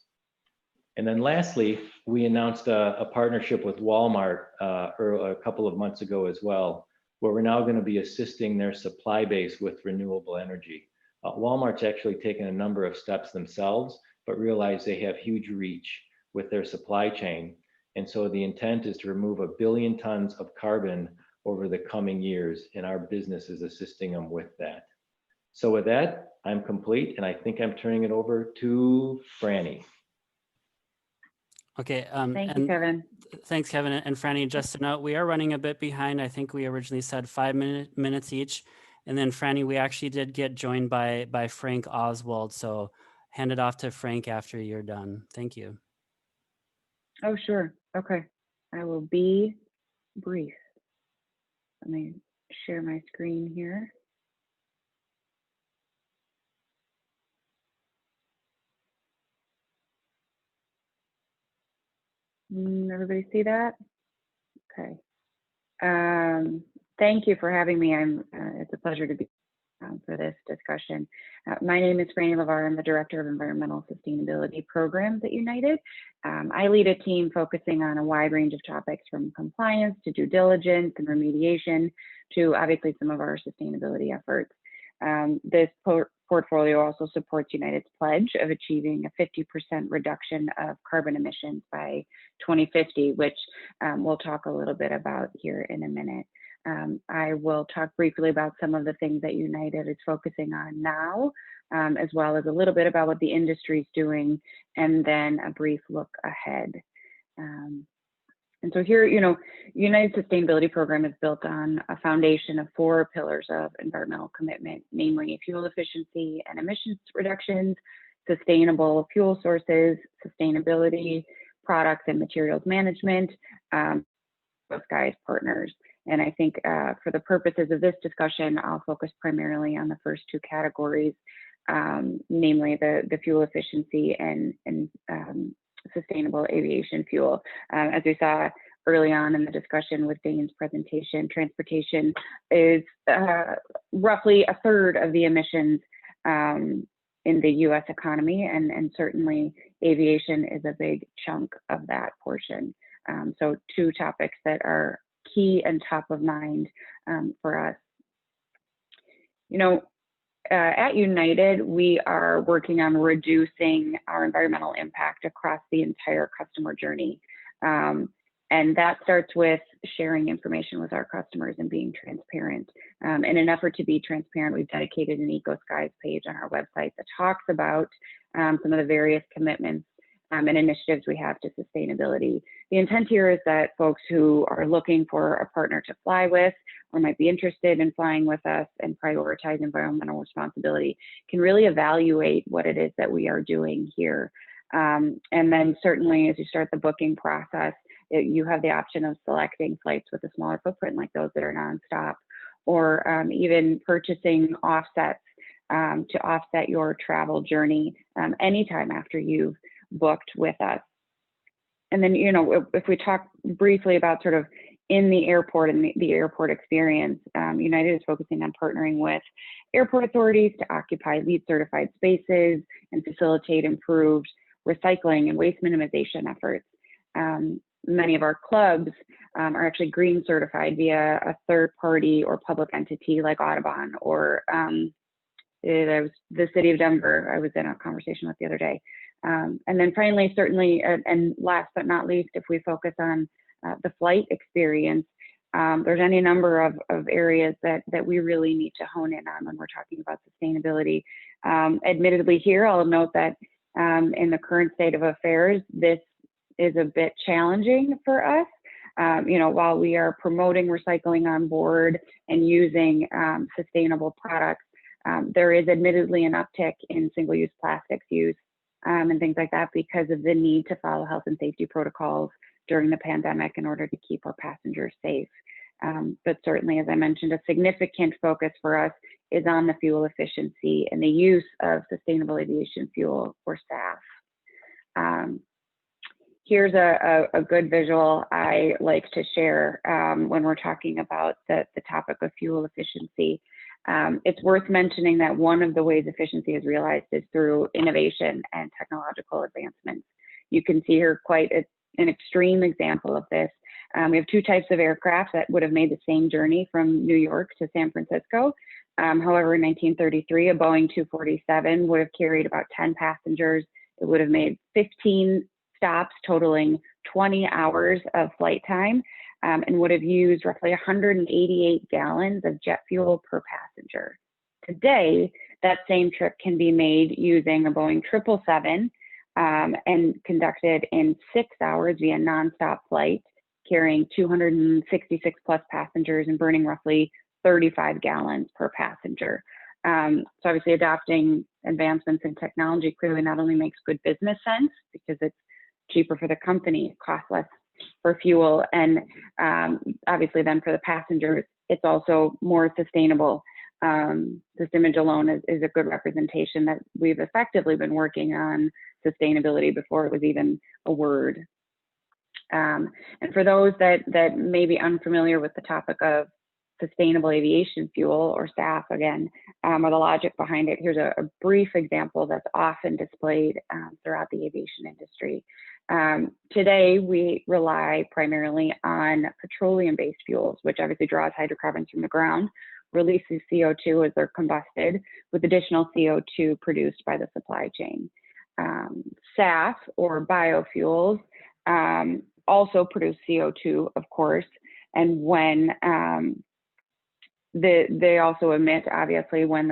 And then lastly, we announced a partnership with Walmart a couple of months ago as well, where we're now going to be assisting their supply base with renewable energy. Walmart's actually taken a number of steps themselves, but realize they have huge reach with their supply chain. And so the intent is to remove 1 billion tons of carbon over the coming years, and our business is assisting them with that. So with that, I'm complete, and I think I'm turning it over to Franny. Okay. Thank you, Kevin. Thanks, Kevin and Franny. Just a note, we are running a bit behind. I think we originally said 5 minutes each. And then Franny, we actually did get joined by Frank Oswald. So hand it off to Frank after you're done. Thank you. Oh, sure. Okay. I will be brief. Let me share my screen here. Everybody see that? Okay. Thank you for having me. It's a pleasure to be for this discussion. My name is Franny LeVar. I'm the Director of Environmental Sustainability Programs at United. I lead a team focusing on a wide range of topics from compliance to due diligence and remediation to obviously some of our sustainability efforts. This portfolio also supports United's pledge of achieving a 50% reduction of carbon emissions by 2050, which we'll talk a little bit about here in a minute. I will talk briefly about some of the things that United is focusing on now, as well as a little bit about what the industry is doing, and then a brief look ahead. And so here, United's sustainability program is built on a foundation of 4 pillars of environmental commitment, namely fuel efficiency and emissions reductions, sustainable fuel sources, sustainability, products and materials management, skies partners. And I think for the purposes of this discussion, I'll focus primarily on the first 2 categories, namely the fuel efficiency and sustainable aviation fuel. As we saw early on in the discussion with Dane's presentation, transportation is roughly a third of the emissions in the US economy, and certainly aviation is a big chunk of that portion. So 2 topics that are key and top of mind for us. At United, we are working on reducing our environmental impact across the entire customer journey. And that starts with sharing information with our customers and being transparent. In an effort to be transparent, we've dedicated an EcoSkies page on our website that talks about some of the various commitments and initiatives we have to sustainability. The intent here is that folks who are looking for a partner to fly with or might be interested in flying with us and prioritize environmental responsibility can really evaluate what it is that we are doing here. And then certainly as you start the booking process, you have the option of selecting flights with a smaller footprint like those that are nonstop, or even purchasing offsets to offset your travel journey anytime after you've booked with us. And then, if we talk briefly about sort of in the airport and the airport experience, United is focusing on partnering with airport authorities to occupy LEED certified spaces and facilitate improved recycling and waste minimization efforts. Many of our clubs are actually green certified via a third party or public entity like Audubon or the city of Denver I was in a conversation with the other day. And then finally, certainly, and last but not least, if we focus on the flight experience, there's any number of areas that we really need to hone in on when we're talking about sustainability. Admittedly here, I'll note that in the current state of affairs, this is a bit challenging for us. While we are promoting recycling on board and using sustainable products, there is admittedly an uptick in single-use plastics use and things like that because of the need to follow health and safety protocols during the pandemic in order to keep our passengers safe. But certainly, as I mentioned, a significant focus for us is on the fuel efficiency and the use of sustainable aviation fuel or SAF. Here's a good visual I like to share when we're talking about the topic of fuel efficiency. It's worth mentioning that one of the ways efficiency is realized is through innovation and technological advancements. You can see here quite an extreme example of this. We have 2 types of aircraft that would have made the same journey from New York to San Francisco. However, in 1933, a Boeing 247 would have carried about 10 passengers. It would have made 15 stops totaling 20 hours of flight time and would have used roughly 188 gallons of jet fuel per passenger. Today, that same trip can be made using a Boeing 777 and conducted in 6 hours via nonstop flight, carrying 266 plus passengers and burning roughly 35 gallons per passenger. So obviously adopting advancements in technology clearly not only makes good business sense because it's cheaper for the company, it costs less for fuel, and obviously then for the passengers, it's also more sustainable. This image alone is a good representation that we've effectively been working on sustainability before it was even a word. And for those that may be unfamiliar with the topic of sustainable aviation fuel, or SAF again, or the logic behind it, here's a brief example that's often displayed throughout the aviation industry. Today, we rely primarily on petroleum-based fuels, which obviously draws hydrocarbons from the ground, releases CO2 as they're combusted, with additional CO2 produced by the supply chain. SAF, or biofuels, also produce CO2, of course, and when they also emit, obviously, when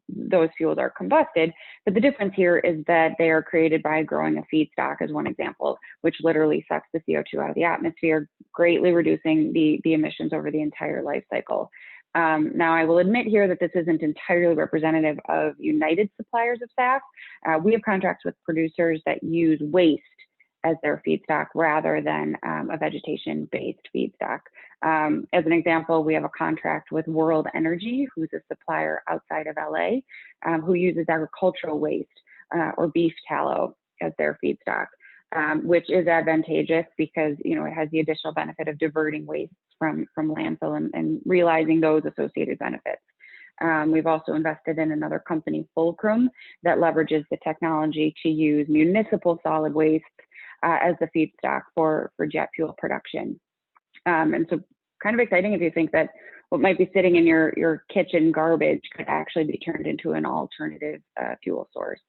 those fuels are combusted. But the difference here is that they are created by growing a feedstock, as one example, which literally sucks the CO2 out of the atmosphere, greatly reducing the emissions over the entire life cycle. Now, I will admit here that this isn't entirely representative of United suppliers of SAF. We have contracts with producers that use waste as their feedstock rather than a vegetation-based feedstock. As an example, we have a contract with World Energy, who's a supplier outside of LA, who uses agricultural waste or beef tallow as their feedstock, which is advantageous because it has the additional benefit of diverting waste from landfill and realizing those associated benefits. We've also invested in another company, Fulcrum, that leverages the technology to use municipal solid waste as the feedstock for jet fuel production. And so kind of exciting if you think that what might be sitting in your kitchen garbage could actually be turned into an alternative fuel source.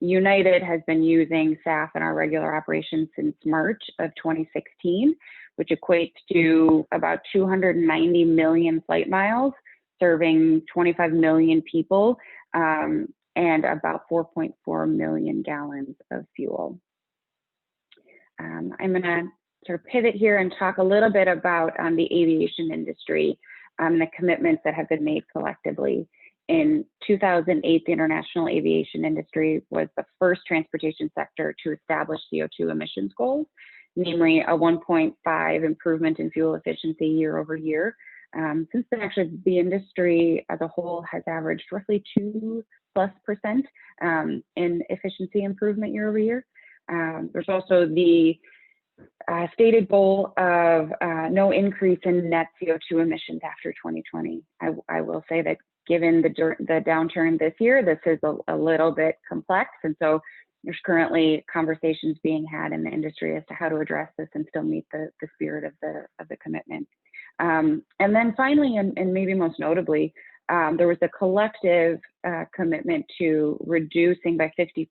United has been using SAF in our regular operations since March of 2016, which equates to about 290 million flight miles, serving 25 million people, and about 4.4 million gallons of fuel. I'm going to sort of pivot here and talk a little bit about the aviation industry and the commitments that have been made collectively. In 2008, the international aviation industry was the first transportation sector to establish CO2 emissions goals, namely a 1.5 improvement in fuel efficiency year over year. Since then, actually, the industry as a whole has averaged roughly 2+% in efficiency improvement year over year. There's also the stated goal of no increase in net CO2 emissions after 2020. I will say that given the downturn this year, this is a little bit complex. And so there's currently conversations being had in the industry as to how to address this and still meet the spirit of the commitment. And then finally, and maybe most notably, there was a collective commitment to reducing by 50%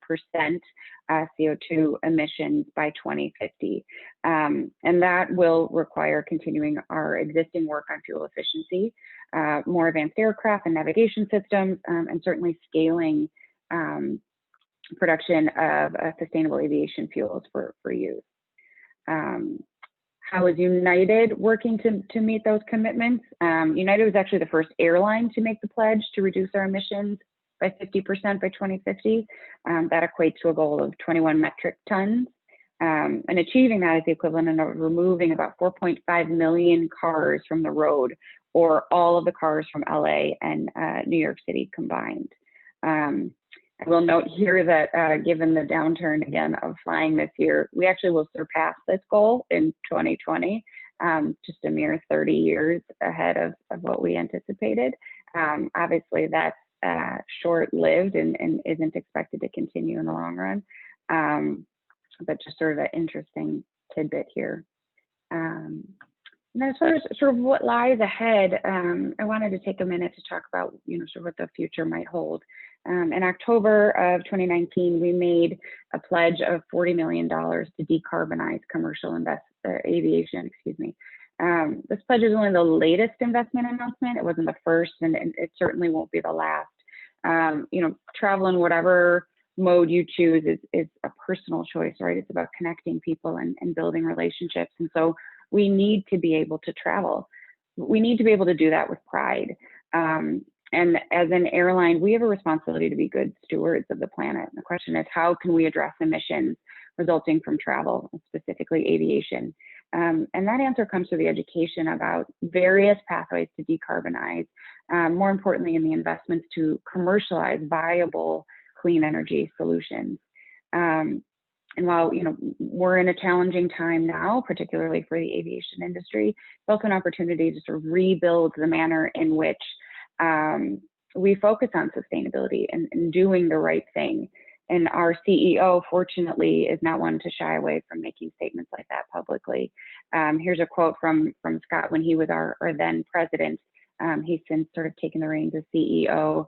CO2 emissions by 2050. And that will require continuing our existing work on fuel efficiency, more advanced aircraft and navigation systems, and certainly scaling production of sustainable aviation fuels for use. How is United working to meet those commitments? United was actually the first airline to make the pledge to reduce our emissions by 50% by 2050. That equates to a goal of 21 metric tons. And achieving that is the equivalent of removing about 4.5 million cars from the road, or all of the cars from LA and New York City combined. I will note here that given the downturn again of flying this year, we actually will surpass this goal in 2020, just a mere 30 years ahead of what we anticipated. Obviously, that's short-lived and isn't expected to continue in the long run, but just sort of an interesting tidbit here. And then as far as sort of what lies ahead, I wanted to take a minute to talk about, sort of what the future might hold. In October of 2019, we made a pledge of $40 million to decarbonize commercial aviation, This pledge is only the latest investment announcement. It wasn't the first, and it certainly won't be the last. Travel in whatever mode you choose is a personal choice, right? It's about connecting people and building relationships. And so we need to be able to travel. We need to be able to do that with pride. And as an airline, we have a responsibility to be good stewards of the planet. And the question is, how can we address emissions resulting from travel, specifically aviation? And that answer comes through the education about various pathways to decarbonize, more importantly, in the investments to commercialize viable clean energy solutions. And while we're in a challenging time now, particularly for the aviation industry, it's also an opportunity to sort of rebuild the manner in which we focus on sustainability and doing the right thing. And our CEO, fortunately, is not one to shy away from making statements like that publicly. Here's a quote from Scott when he was our then president. He's since sort of taken the reins as CEO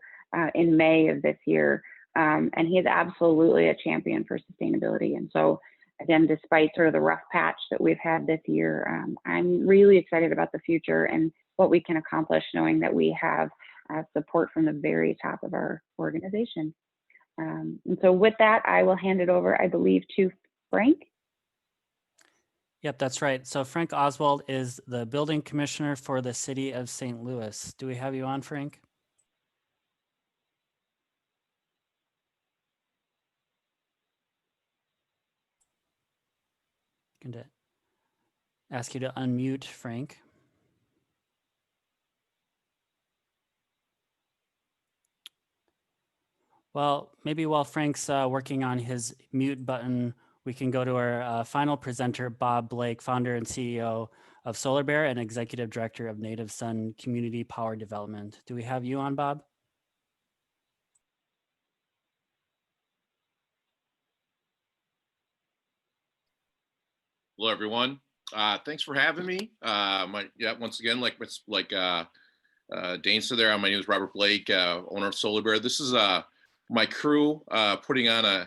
in May of this year. And he is absolutely a champion for sustainability. And so, again, despite sort of the rough patch that we've had this year, I'm really excited about the future and what we can accomplish, knowing that we have support from the very top of our organization. And so with that, I will hand it over, I believe, to Frank. Yep, that's right. So Frank Oswald is the building commissioner for the city of St. Louis. Do we have you on, Frank? I'm going to ask you to unmute, Frank. Well, maybe while Frank's working on his mute button, we can go to our final presenter, Bob Blake, founder and CEO of Solar Bear and executive director of Native Sun Community Power Development. Do we have you on, Bob? Hello, everyone. Thanks for having me. Once again, like Dane said there, my name is Robert Blake, owner of Solar Bear. This is my crew putting on a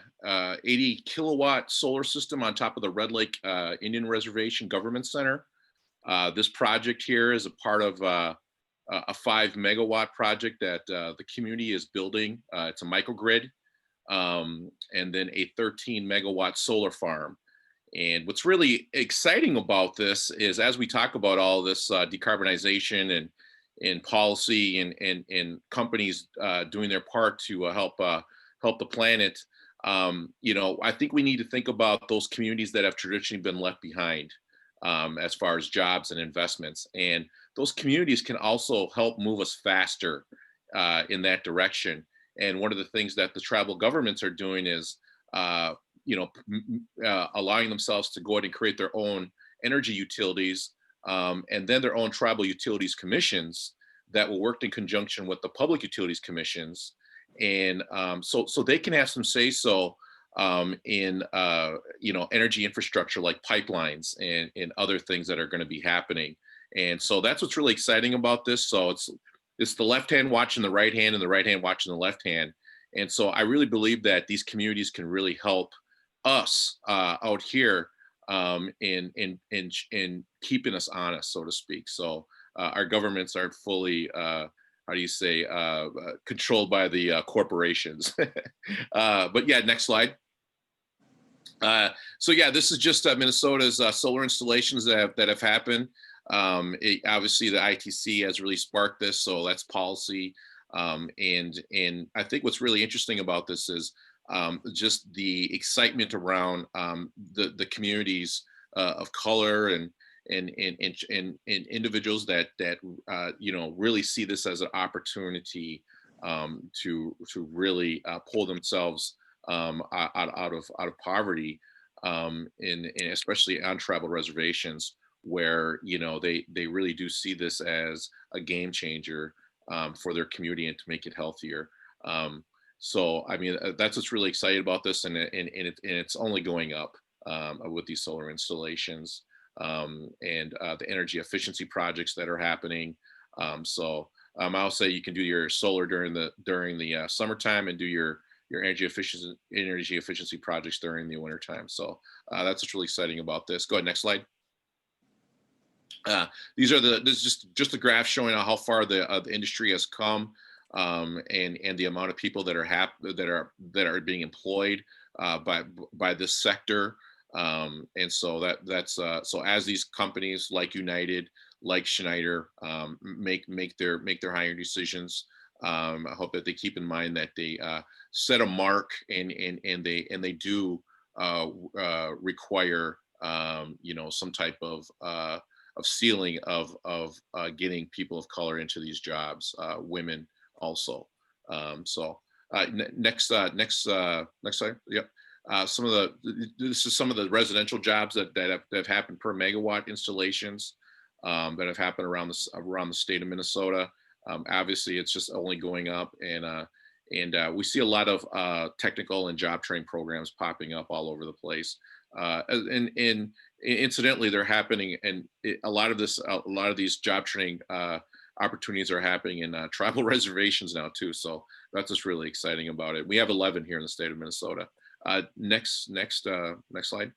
80 kilowatt solar system on top of the Red Lake Indian Reservation Government Center. This project here is a part of a 5 megawatt project that the community is building. It's a microgrid, and then a 13 megawatt solar farm. And what's really exciting about this is, as we talk about all this decarbonization and policy and companies doing their part to help the planet, I think we need to think about those communities that have traditionally been left behind as far as jobs and investments. And those communities can also help move us faster in that direction. And one of the things that the tribal governments are doing is allowing themselves to go ahead and create their own energy utilities and then their own tribal utilities commissions that will work in conjunction with the public utilities commissions. And so they can have some say-so in energy infrastructure like pipelines and other things that are going to be happening. And so that's what's really exciting about this. So it's the left hand watching the right hand and the right hand watching the left hand. And so I really believe that these communities can really help us out here in keeping us honest, so to speak. So our governments aren't fully, controlled by the corporations. But yeah, next slide. So yeah, this is just Minnesota's solar installations that have happened. Obviously, the ITC has really sparked this, so that's policy. And I think what's really interesting about this is just the excitement around the communities of color and individuals that really see this as an opportunity to really pull themselves out of poverty, and especially on tribal reservations where they really do see this as a game changer for their community and to make it healthier. So I mean, that's what's really exciting about this, and it's only going up with these solar installations and the energy efficiency projects that are happening. I'll say you can do your solar during the summertime and do your energy efficiency projects during the wintertime. So that's what's really exciting about this. Go ahead, next slide. This is just a graph showing how far the industry has come, and the amount of people that are being employed by this sector. And so so as these companies like United, like Schneider, make their hiring decisions, I hope that they keep in mind that they set a mark, and they do require some type of ceiling of getting people of color into these jobs, women also. Next slide. Yep. This is some of the residential jobs that have happened per megawatt installations that have happened around the state of Minnesota. Obviously, it's just only going up, and we see a lot of technical and job training programs popping up all over the place. And incidentally, they're happening, and a lot of these job training opportunities are happening in tribal reservations now too. So that's just really exciting about it. We have 11 here in the state of Minnesota. Next slide.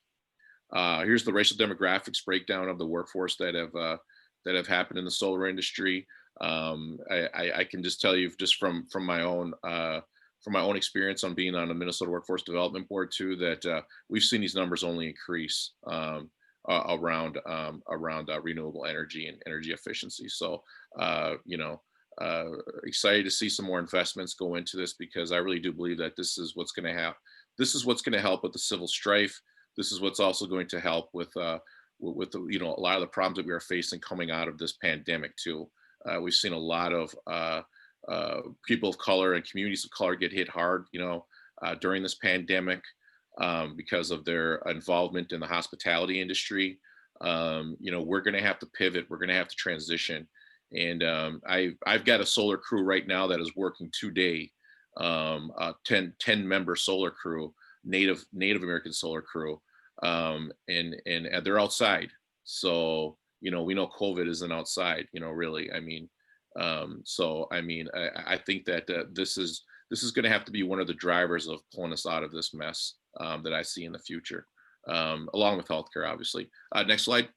Here's the racial demographics breakdown of the workforce that have happened in the solar industry. I can just tell you, just from my own experience on being on the Minnesota Workforce Development Board too, that we've seen these numbers only increase around renewable energy and energy efficiency. So excited to see some more investments go into this, because I really do believe that this is what's going to happen. This is what's going to help with the civil strife. This is what's also going to help with a lot of the problems that we are facing coming out of this pandemic too. We've seen a lot of people of color and communities of color get hit hard, during this pandemic, because of their involvement in the hospitality industry. We're going to have to pivot. We're going to have to transition. And I've got a solar crew right now that is working today, a 10-member solar crew, Native American solar crew, and they're outside. So we know COVID isn't outside, really. I mean, I think that this is going to have to be one of the drivers of pulling us out of this mess that I see in the future, along with healthcare, obviously. Next slide.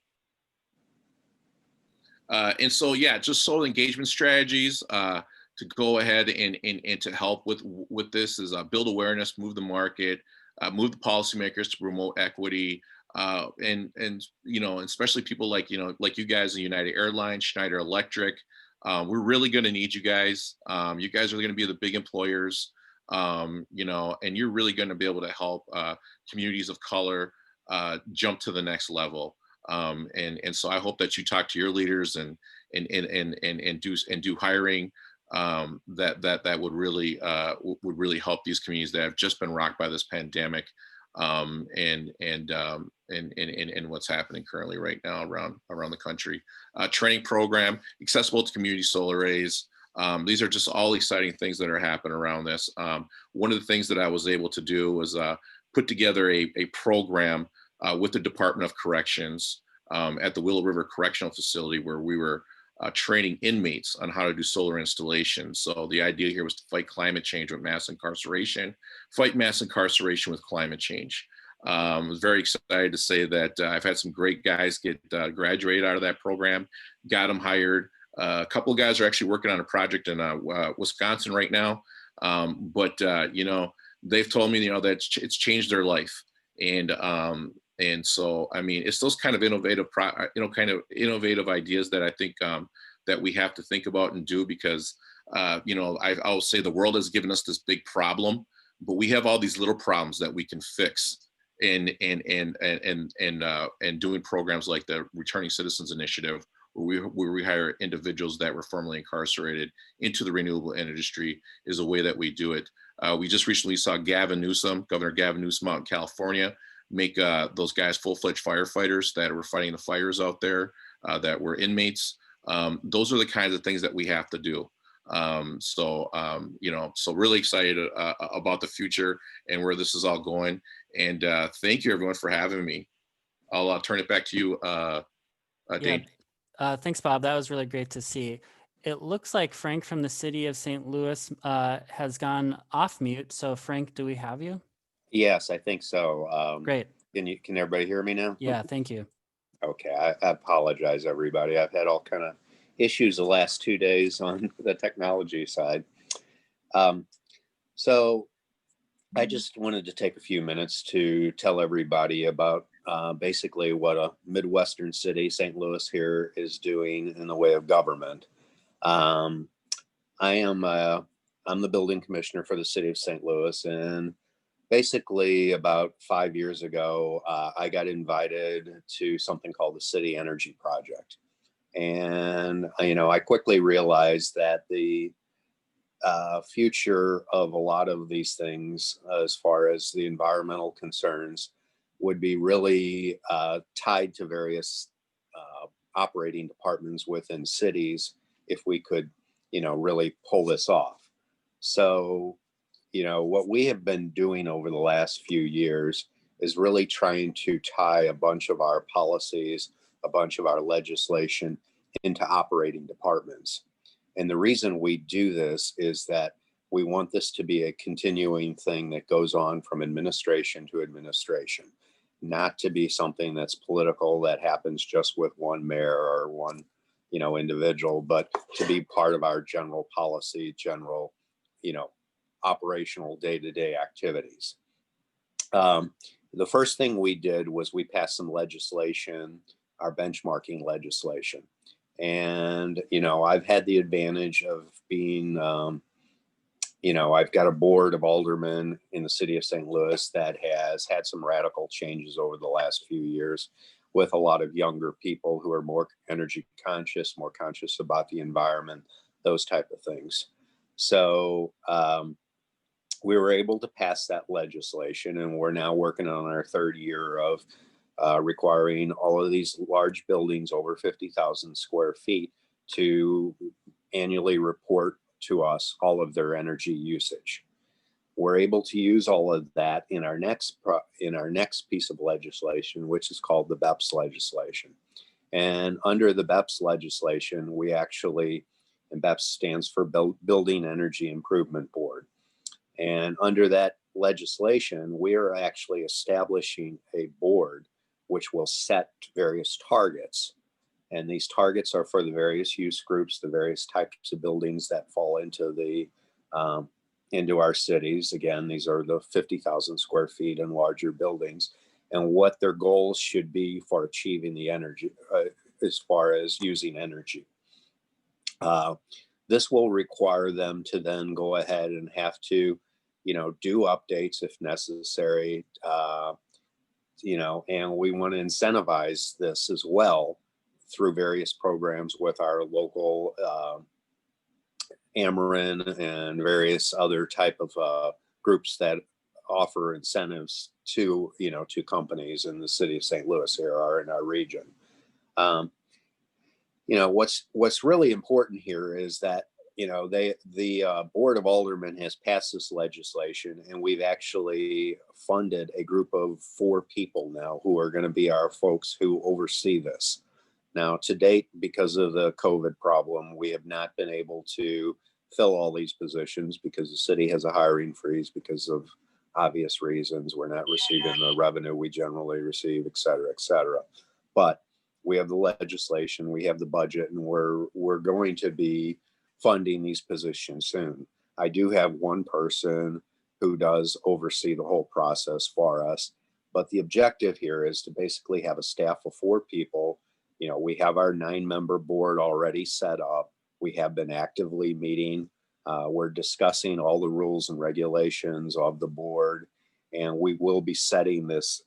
And so, just solar engagement strategies to go ahead and to help with this is build awareness, move the market, move the policymakers to promote equity, and especially people like you guys in United Airlines, Schneider Electric. We're really going to need you guys. You guys are going to be the big employers, and you're really going to be able to help communities of color jump to the next level. And so I hope that you talk to your leaders and do hiring that would really help these communities that have just been rocked by this pandemic, and what's happening currently right now around the country. Training program accessible to community solar arrays. These are just all exciting things that are happening around this. One of the things that I was able to do was put together a program with the Department of Corrections at the Willow River Correctional Facility, where we were training inmates on how to do solar installations. So the idea here was to fight climate change with mass incarceration, fight mass incarceration with climate change. I was very excited to say that I've had some great guys get graduated out of that program, got them hired. A couple of guys are actually working on a project in Wisconsin right now. But they've told me, that it's changed their life. And so, it's those kind of innovative ideas that I think that we have to think about and do, because, I'll say the world has given us this big problem, but we have all these little problems that we can fix and doing programs like the Returning Citizens Initiative, where we hire individuals that were formerly incarcerated into the renewable industry, is a way that we do it. We just recently saw Governor Gavin Newsom out in California, make those guys full-fledged firefighters that were fighting the fires out there, that were inmates. Those are the kinds of things that we have to do. So really excited about the future and where this is all going. And thank you everyone for having me. I'll turn it back to you, Dane. Thanks, Bob. That was really great to see. It looks like Frank from the city of St. Louis has gone off mute. So Frank, do we have you? Yes, I think so. Great. Can everybody hear me now? Yeah, thank you. Okay, I apologize, everybody. I've had all kind of issues the last 2 days on the technology side. So I just wanted to take a few minutes to tell everybody about basically what a Midwestern city, St. Louis here, is doing in the way of government. I'm the building commissioner for the city of St. Louis, and basically about 5 years ago, I got invited to something called the City Energy Project. And, I quickly realized that the future of a lot of these things, as far as the environmental concerns, would be really tied to various operating departments within cities if we could, really pull this off. So, what we have been doing over the last few years is really trying to tie a bunch of our policies, a bunch of our legislation into operating departments. And the reason we do this is that we want this to be a continuing thing that goes on from administration to administration, not to be something that's political that happens just with one mayor or one, individual, but to be part of our general policy, general, operational day-to-day activities. The first thing we did was we passed some legislation, our benchmarking legislation. And, I've had the advantage of being, I've got a board of aldermen in the city of St. Louis that has had some radical changes over the last few years with a lot of younger people who are more energy conscious, more conscious about the environment, those type of things. So we were able to pass that legislation, and we're now working on our third year of requiring all of these large buildings over 50,000 square feet to annually report to us all of their energy usage. We're able to use all of that in our next piece of legislation, which is called the BEPS legislation. And under the BEPS legislation, we actually, and BEPS stands for Building Energy Improvement Board. And under that legislation, we are actually establishing a board which will set various targets. And these targets are for the various use groups, the various types of buildings that fall into our cities. Again, these are the 50,000 square feet and larger buildings, and what their goals should be for achieving the energy, as far as using energy. This will require them to then go ahead and have to, do updates if necessary, and we want to incentivize this as well through various programs with our local Ameren and various other type of groups that offer incentives to, to companies in the city of St. Louis here or in our region. What's really important here is that, the Board of Aldermen has passed this legislation, and we've actually funded a group of 4 people now who are going to be our folks who oversee this. Now, to date, because of the COVID problem, we have not been able to fill all these positions because the city has a hiring freeze because of obvious reasons. We're not receiving the revenue we generally receive, et cetera, et cetera. But we have the legislation, we have the budget, and we're going to be funding these positions soon. I do have one person who does oversee the whole process for us, but the objective here is to basically have a staff of 4 people. We have our 9-member board already set up. We have been actively meeting. We're discussing all the rules and regulations of the board, and we will be setting these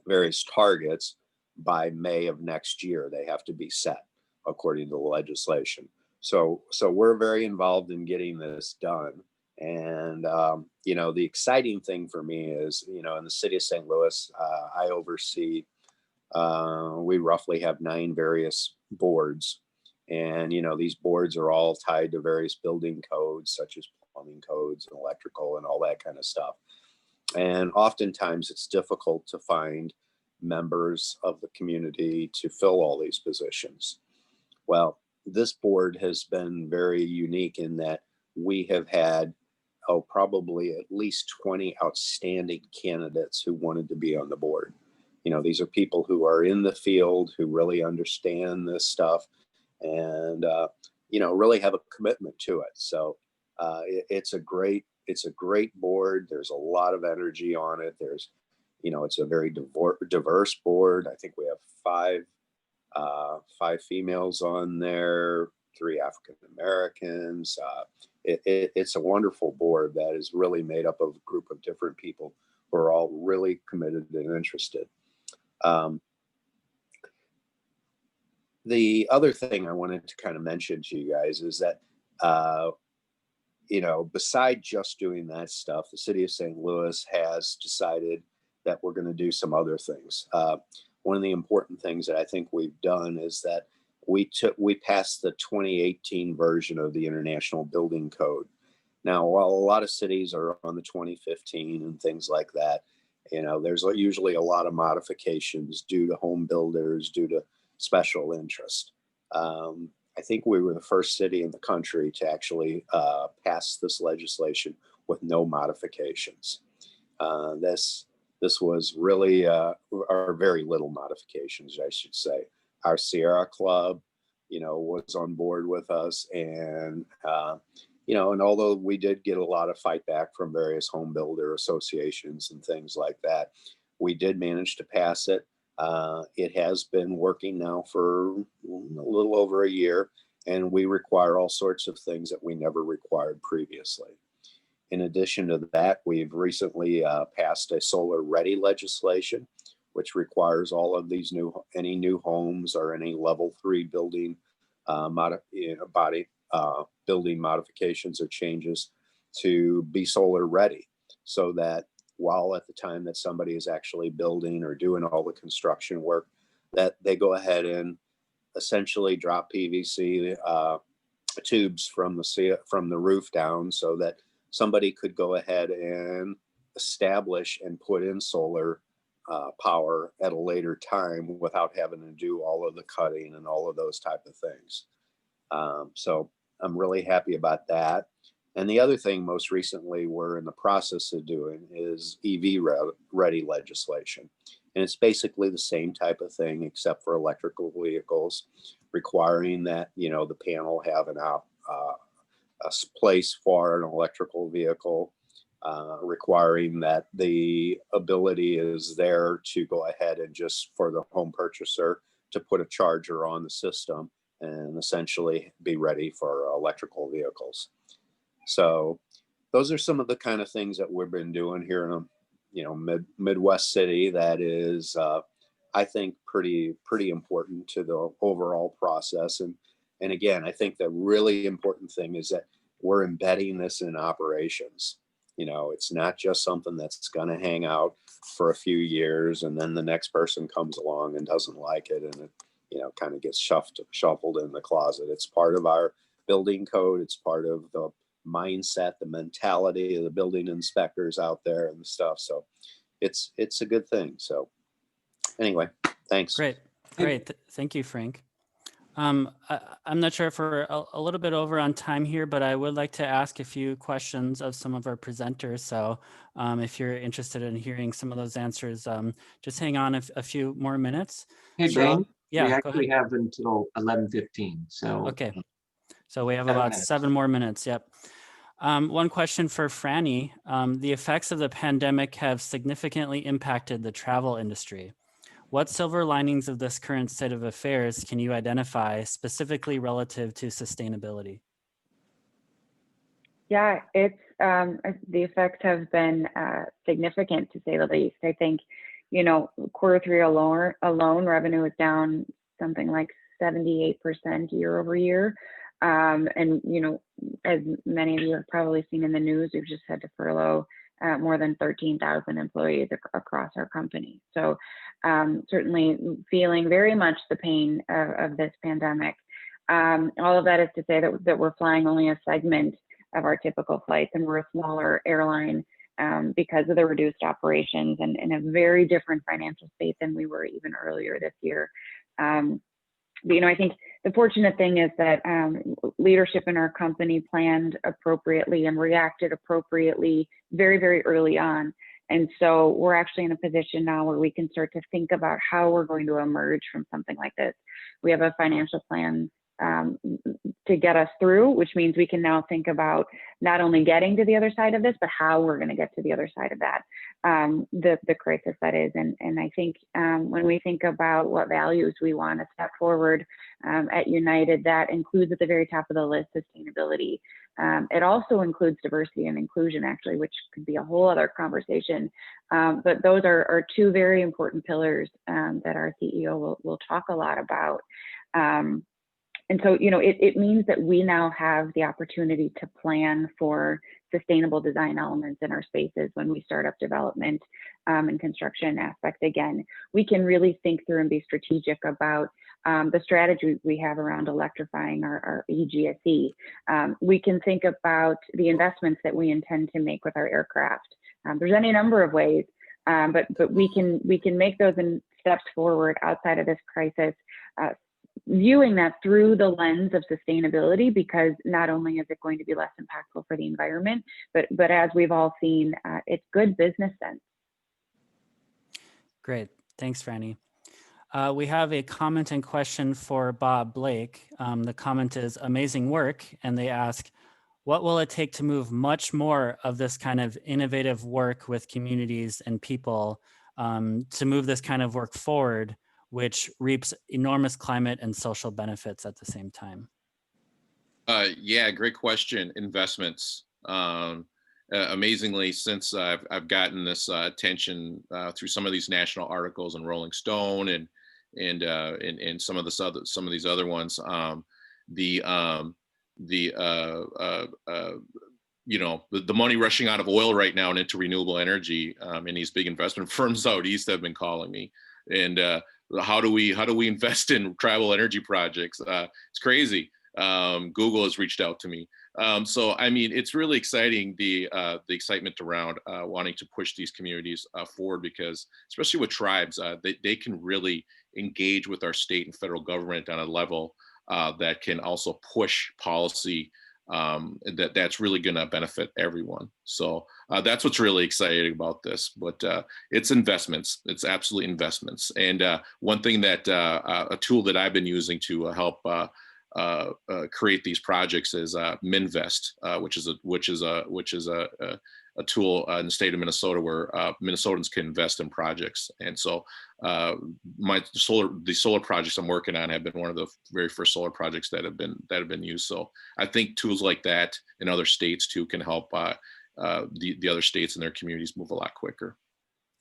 various targets by May of next year. They have to be set according to the legislation. So we're very involved in getting this done. And, the exciting thing for me is, in the city of St. Louis, I oversee, we roughly have 9 various boards. And, these boards are all tied to various building codes, such as plumbing codes and electrical and all that kind of stuff. And oftentimes it's difficult to find members of the community to fill all these positions. Well, this board has been very unique in that we have had, probably at least 20 outstanding candidates who wanted to be on the board. these are people who are in the field, who really understand this stuff, and really have a commitment to it. So it's a great board. There's a lot of energy on it. There's it's a very diverse board. I think we have five females on there, 3 African Americans. It's a wonderful board that is really made up of a group of different people who are all really committed and interested. The other thing I wanted to kind of mention to you guys is that, beside just doing that stuff, the city of St. Louis has decided that we're going to do some other things. One of the important things that I think we've done is that we passed the 2018 version of the International Building Code. Now, while a lot of cities are on the 2015 and things like that, there's usually a lot of modifications due to home builders, due to special interest. I think we were the first city in the country to actually pass this legislation with no modifications. This was really, or very little modifications, I should say. Our Sierra Club, was on board with us, and and although we did get a lot of fight back from various home builder associations and things like that, we did manage to pass it. It has been working now for a little over a year, and we require all sorts of things that we never required previously. In addition to that, we've recently passed a solar ready legislation, which requires all of these any new homes or any level 3 building building modifications or changes to be solar ready, so that while at the time that somebody is actually building or doing all the construction work, that they go ahead and essentially drop PVC tubes from the roof down, so that somebody could go ahead and establish and put in solar power at a later time without having to do all of the cutting and all of those type of things. So I'm really happy about that. And the other thing most recently we're in the process of doing is EV ready legislation. And it's basically the same type of thing, except for electrical vehicles, requiring that, the panel have a place for an electrical vehicle, requiring that the ability is there to go ahead and just for the home purchaser to put a charger on the system and essentially be ready for electrical vehicles. So those are some of the kind of things that we've been doing here in a Midwest city that is, I think, pretty important to the overall process. And again, I think the really important thing is that we're embedding this in operations. It's not just something that's going to hang out for a few years and then the next person comes along and doesn't like it, and it kind of gets shuffled in the closet. It's part of our building code. It's part of the mindset, the mentality of the building inspectors out there and stuff. So it's a good thing. So anyway, thanks. Great. Thank you, Frank. I'm not sure if we're a little bit over on time here, but I would like to ask a few questions of some of our presenters. So if you're interested in hearing some of those answers, just hang on a few more minutes. Hey, Dane, yeah, we actually have until 11:15. So okay. So we have about 7 more minutes. Yep. One question for Franny. The effects of the pandemic have significantly impacted the travel industry. What silver linings of this current state of affairs can you identify specifically relative to sustainability? Yeah, it's the effects have been significant, to say the least. I think, Q3 alone revenue is down something like 78% year over year. And, as many of you have probably seen in the news, we've just had to furlough more than 13,000 employees across our company. So certainly feeling very much the pain of this pandemic. All of that is to say that we're flying only a segment of our typical flights, and we're a smaller airline because of the reduced operations and in a very different financial state than we were even earlier this year. But, I think the fortunate thing is that leadership in our company planned appropriately and reacted appropriately very, very early on. And so we're actually in a position now where we can start to think about how we're going to emerge from something like this. We have a financial plan to get us through, which means we can now think about not only getting to the other side of this, but how we're going to get to the other side of that, the crisis that is. And I think when we think about what values we want to step forward at United, that includes at the very top of the list sustainability. It also includes diversity and inclusion, actually, which could be a whole other conversation. But those are two very important pillars that our CEO will talk a lot about. And so, you know, it means that we now have the opportunity to plan for sustainable design elements in our spaces when we start up development and construction aspects. Again, we can really think through and be strategic about the strategy we have around electrifying our EGSE. We can think about the investments that we intend to make with our aircraft. There's any number of ways, but we can make those steps forward outside of this crisis, viewing that through the lens of sustainability, because not only is it going to be less impactful for the environment, but as we've all seen, it's good business sense. Great, thanks, Franny. We have a comment and question for Bob Blake. The comment is amazing work, and they ask, what will it take to move much more of this kind of innovative work with communities and people to move this kind of work forward, which reaps enormous climate and social benefits at the same time? Yeah, great question. Investments. Amazingly, since I've gotten this attention through some of these national articles in Rolling Stone and some of these other ones, you know, the money rushing out of oil right now and into renewable energy, and these big investment firms out east have been calling me, and how do we invest in tribal energy projects? It's crazy. Google has reached out to me. So I mean, it's really exciting, the excitement around wanting to push these communities forward, because especially with tribes, they can really engage with our state and federal government on a level that can also push policy that's really going to benefit everyone. So that's what's really exciting about this. But it's investments. It's absolutely investments. And one thing that a tool that I've been using to help create these projects is Minvest, which is a tool in the state of Minnesota where Minnesotans can invest in projects. And so the solar projects I'm working on have been one of the very first solar projects that have been used. So I think tools like that in other states too can help the other states and their communities move a lot quicker.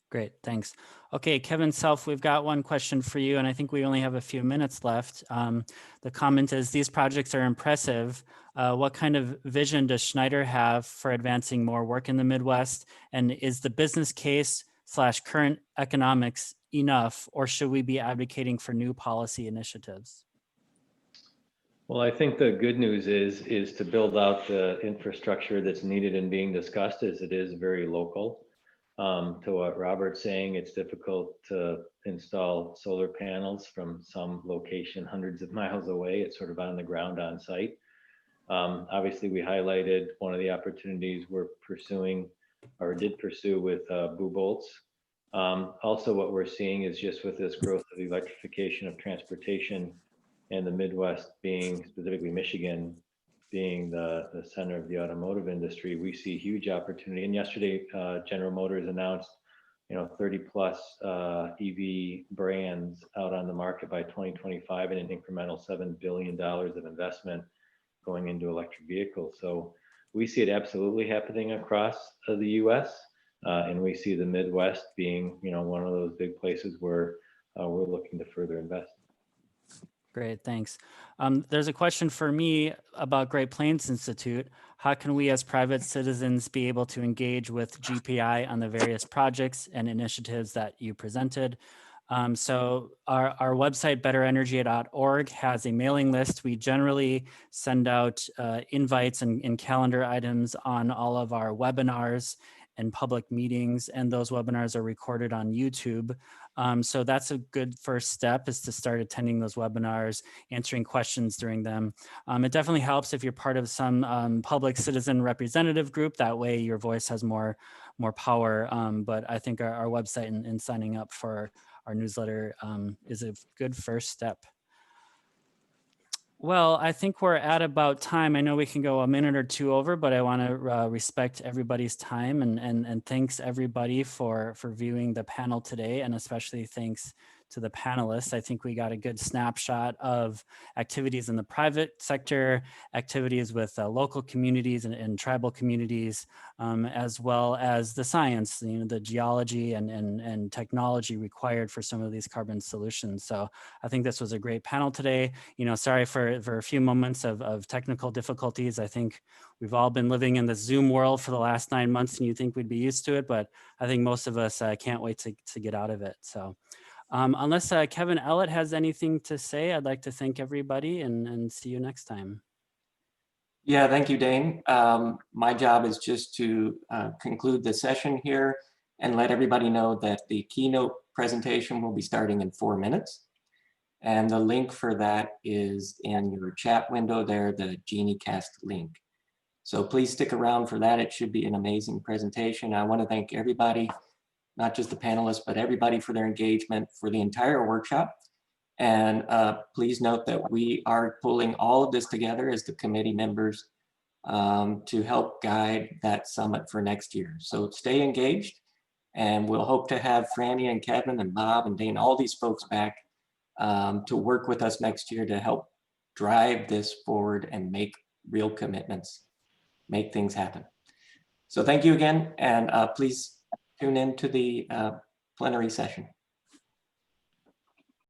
Great, thanks. Okay, Kevin Self, we've got one question for you, and I think we only have a few minutes left. The comment is, these projects are impressive. What kind of vision does Schneider have for advancing more work in the Midwest? And is the business case / current economics enough, or should we be advocating for new policy initiatives? Well, I think the good news is to build out the infrastructure that's needed and being discussed, as it is very local. To what Robert's saying, it's difficult to install solar panels from some location hundreds of miles away. It's sort of on the ground on site. Obviously, we highlighted one of the opportunities we're pursuing or did pursue with Boo Bolts. Also, what we're seeing is just with this growth of electrification of transportation and the Midwest being, specifically Michigan, being the center of the automotive industry, we see huge opportunity. And yesterday, General Motors announced, 30 plus EV brands out on the market by 2025, and an incremental $7 billion of investment going into electric vehicles. So we see it absolutely happening across the U.S. And we see the Midwest being, one of those big places where we're looking to further invest. Great, thanks. There's a question for me about Great Plains Institute. How can we as private citizens be able to engage with GPI on the various projects and initiatives that you presented? So our website, betterenergy.org, has a mailing list. We generally send out invites and calendar items on all of our webinars and public meetings, and those webinars are recorded on YouTube. So that's a good first step, is to start attending those webinars, answering questions during them. It definitely helps if you're part of some public citizen representative group. That way your voice has more power. But I think our website and signing up for our newsletter is a good first step. Well, I think we're at about time. I know we can go a minute or two over, but I want to respect everybody's time, and thanks everybody for viewing the panel today, and especially thanks to the panelists. I think we got a good snapshot of activities in the private sector, activities with local communities and tribal communities, as well as the science, the geology and technology required for some of these carbon solutions. So I think this was a great panel today. Sorry for a few moments of technical difficulties. I think we've all been living in the Zoom world for the last 9 months, and you think we'd be used to it, but I think most of us can't wait to get out of it. So unless Kevin Ellett has anything to say, I'd like to thank everybody and see you next time. Yeah, thank you, Dane. My job is just to conclude the session here and let everybody know that the keynote presentation will be starting in 4 minutes. And the link for that is in your chat window there, the GenieCast link. So please stick around for that. It should be an amazing presentation. I want to thank everybody, not just the panelists, but everybody for their engagement for the entire workshop. And please note that we are pulling all of this together as the committee members to help guide that summit for next year. So stay engaged, and we'll hope to have Franny and Kevin and Bob and Dane, all these folks back to work with us next year to help drive this forward and make real commitments, make things happen. So thank you again, and please tune in to the plenary session.